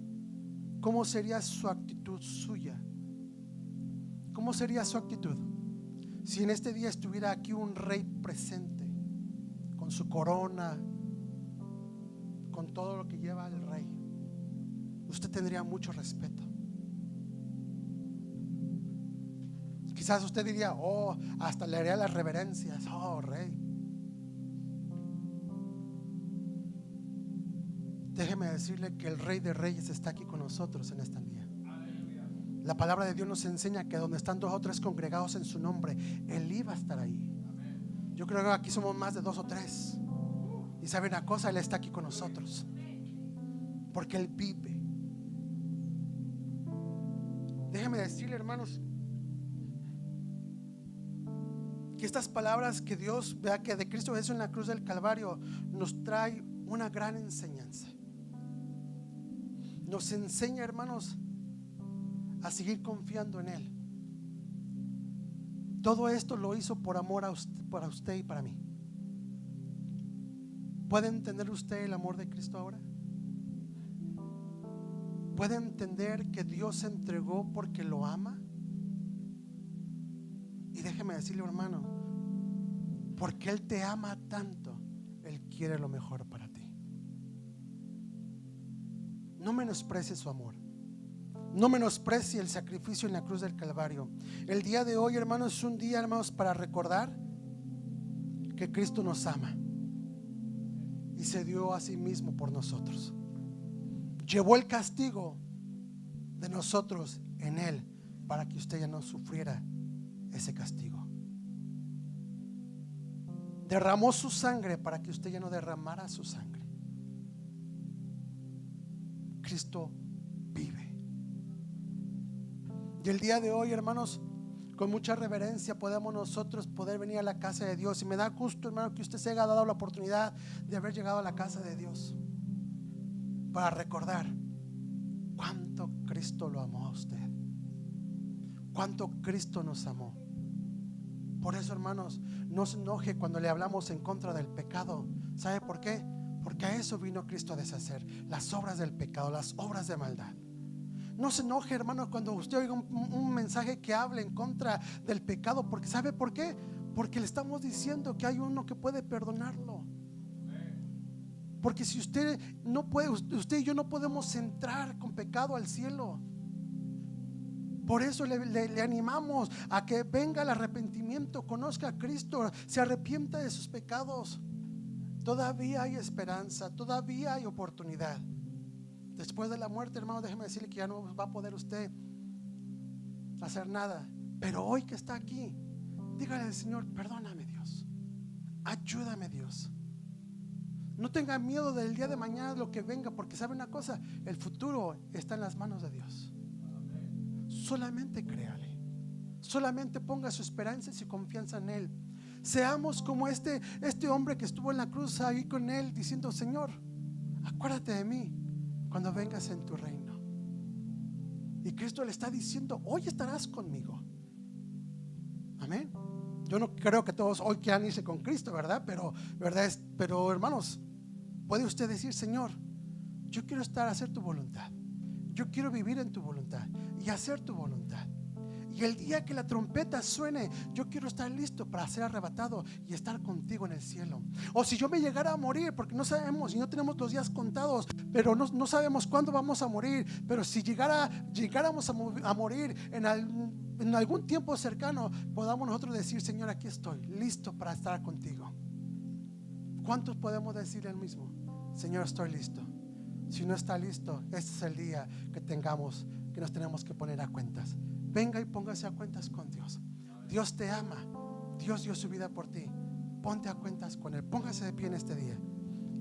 ¿cómo sería su actitud suya? ¿Cómo sería su actitud si en este día estuviera aquí un rey presente, con su corona, con todo lo que lleva el rey? Usted tendría mucho respeto. Quizás usted diría, oh, hasta le haría las reverencias. Oh, rey. Déjeme decirle que el Rey de Reyes está aquí con nosotros en este día. La palabra de Dios nos enseña que donde están 2 o 3 congregados en su nombre, Él iba a estar ahí. Yo creo que aquí somos más de 2 o 3. Y sabe una cosa, Él está aquí con nosotros, porque Él vive. Déjeme decirle, hermanos, que estas palabras que Dios, vea, que de Cristo Jesús en la cruz del Calvario, nos trae una gran enseñanza. Nos enseña, hermanos, a seguir confiando en Él. Todo esto lo hizo por amor a usted, para usted y para mí. ¿Puede entender usted el amor de Cristo ahora? ¿Puede entender que Dios se entregó porque lo ama? Y déjeme decirle, hermano, porque Él te ama tanto, Él quiere lo mejor para ti. No menosprecies su amor. No menosprecie el sacrificio en la cruz del Calvario. El día de hoy, hermanos, es un día, hermanos, para recordar que Cristo nos ama y se dio a sí mismo por nosotros. Llevó el castigo de nosotros en Él para que usted ya no sufriera ese castigo. Derramó su sangre para que usted ya no derramara su sangre. Cristo vive. Y el día de hoy, hermanos, con mucha reverencia podemos nosotros poder venir a la casa de Dios. Y me da gusto, hermano, que usted se haya dado la oportunidad de haber llegado a la casa de Dios para recordar cuánto Cristo lo amó a usted, cuánto Cristo nos amó. Por eso, hermanos, no se enoje cuando le hablamos en contra del pecado. ¿Sabe por qué? Porque a eso vino Cristo a deshacer las obras del pecado, las obras de maldad. No se enoje, hermano, cuando usted oiga un mensaje que hable en contra del pecado, porque ¿sabe por qué? Porque le estamos diciendo que hay uno que puede perdonarlo. Porque si usted no puede, usted y yo no podemos entrar con pecado al cielo. Por eso le animamos a que venga el arrepentimiento, conozca a Cristo, se arrepienta de sus pecados. Todavía hay esperanza, todavía hay oportunidad. Después de la muerte, hermano, déjeme decirle que ya no va a poder usted hacer nada. Pero hoy que está aquí, dígale al Señor: perdóname, Dios, ayúdame, Dios. No tenga miedo del día de mañana, lo que venga, porque sabe una cosa, el futuro está en las manos de Dios. Solamente créale, solamente ponga su esperanza y su confianza en Él. Seamos como este hombre que estuvo en la cruz ahí con Él, diciendo: Señor, acuérdate de mí cuando vengas en tu reino. Y Cristo le está diciendo: hoy estarás conmigo. Amén. Yo no creo que todos hoy quieran irse con Cristo, ¿verdad? Pero hermanos, puede usted decir: Señor, yo quiero hacer tu voluntad. Yo quiero vivir en tu voluntad y hacer tu voluntad. Y el día que la trompeta suene, yo quiero estar listo para ser arrebatado y estar contigo en el cielo. O si yo me llegara a morir, porque no sabemos y no tenemos los días contados, pero no sabemos cuándo vamos a morir. Pero si llegáramos a morir en algún tiempo cercano, podamos nosotros decir: Señor, aquí estoy, listo para estar contigo. ¿Cuántos podemos decir el mismo? Señor, estoy listo. Si no está listo, este es el día que nos tenemos que poner a cuentas. Venga y póngase a cuentas con Dios. Dios te ama. Dios dio su vida por ti. Ponte a cuentas con Él. Póngase de pie en este día.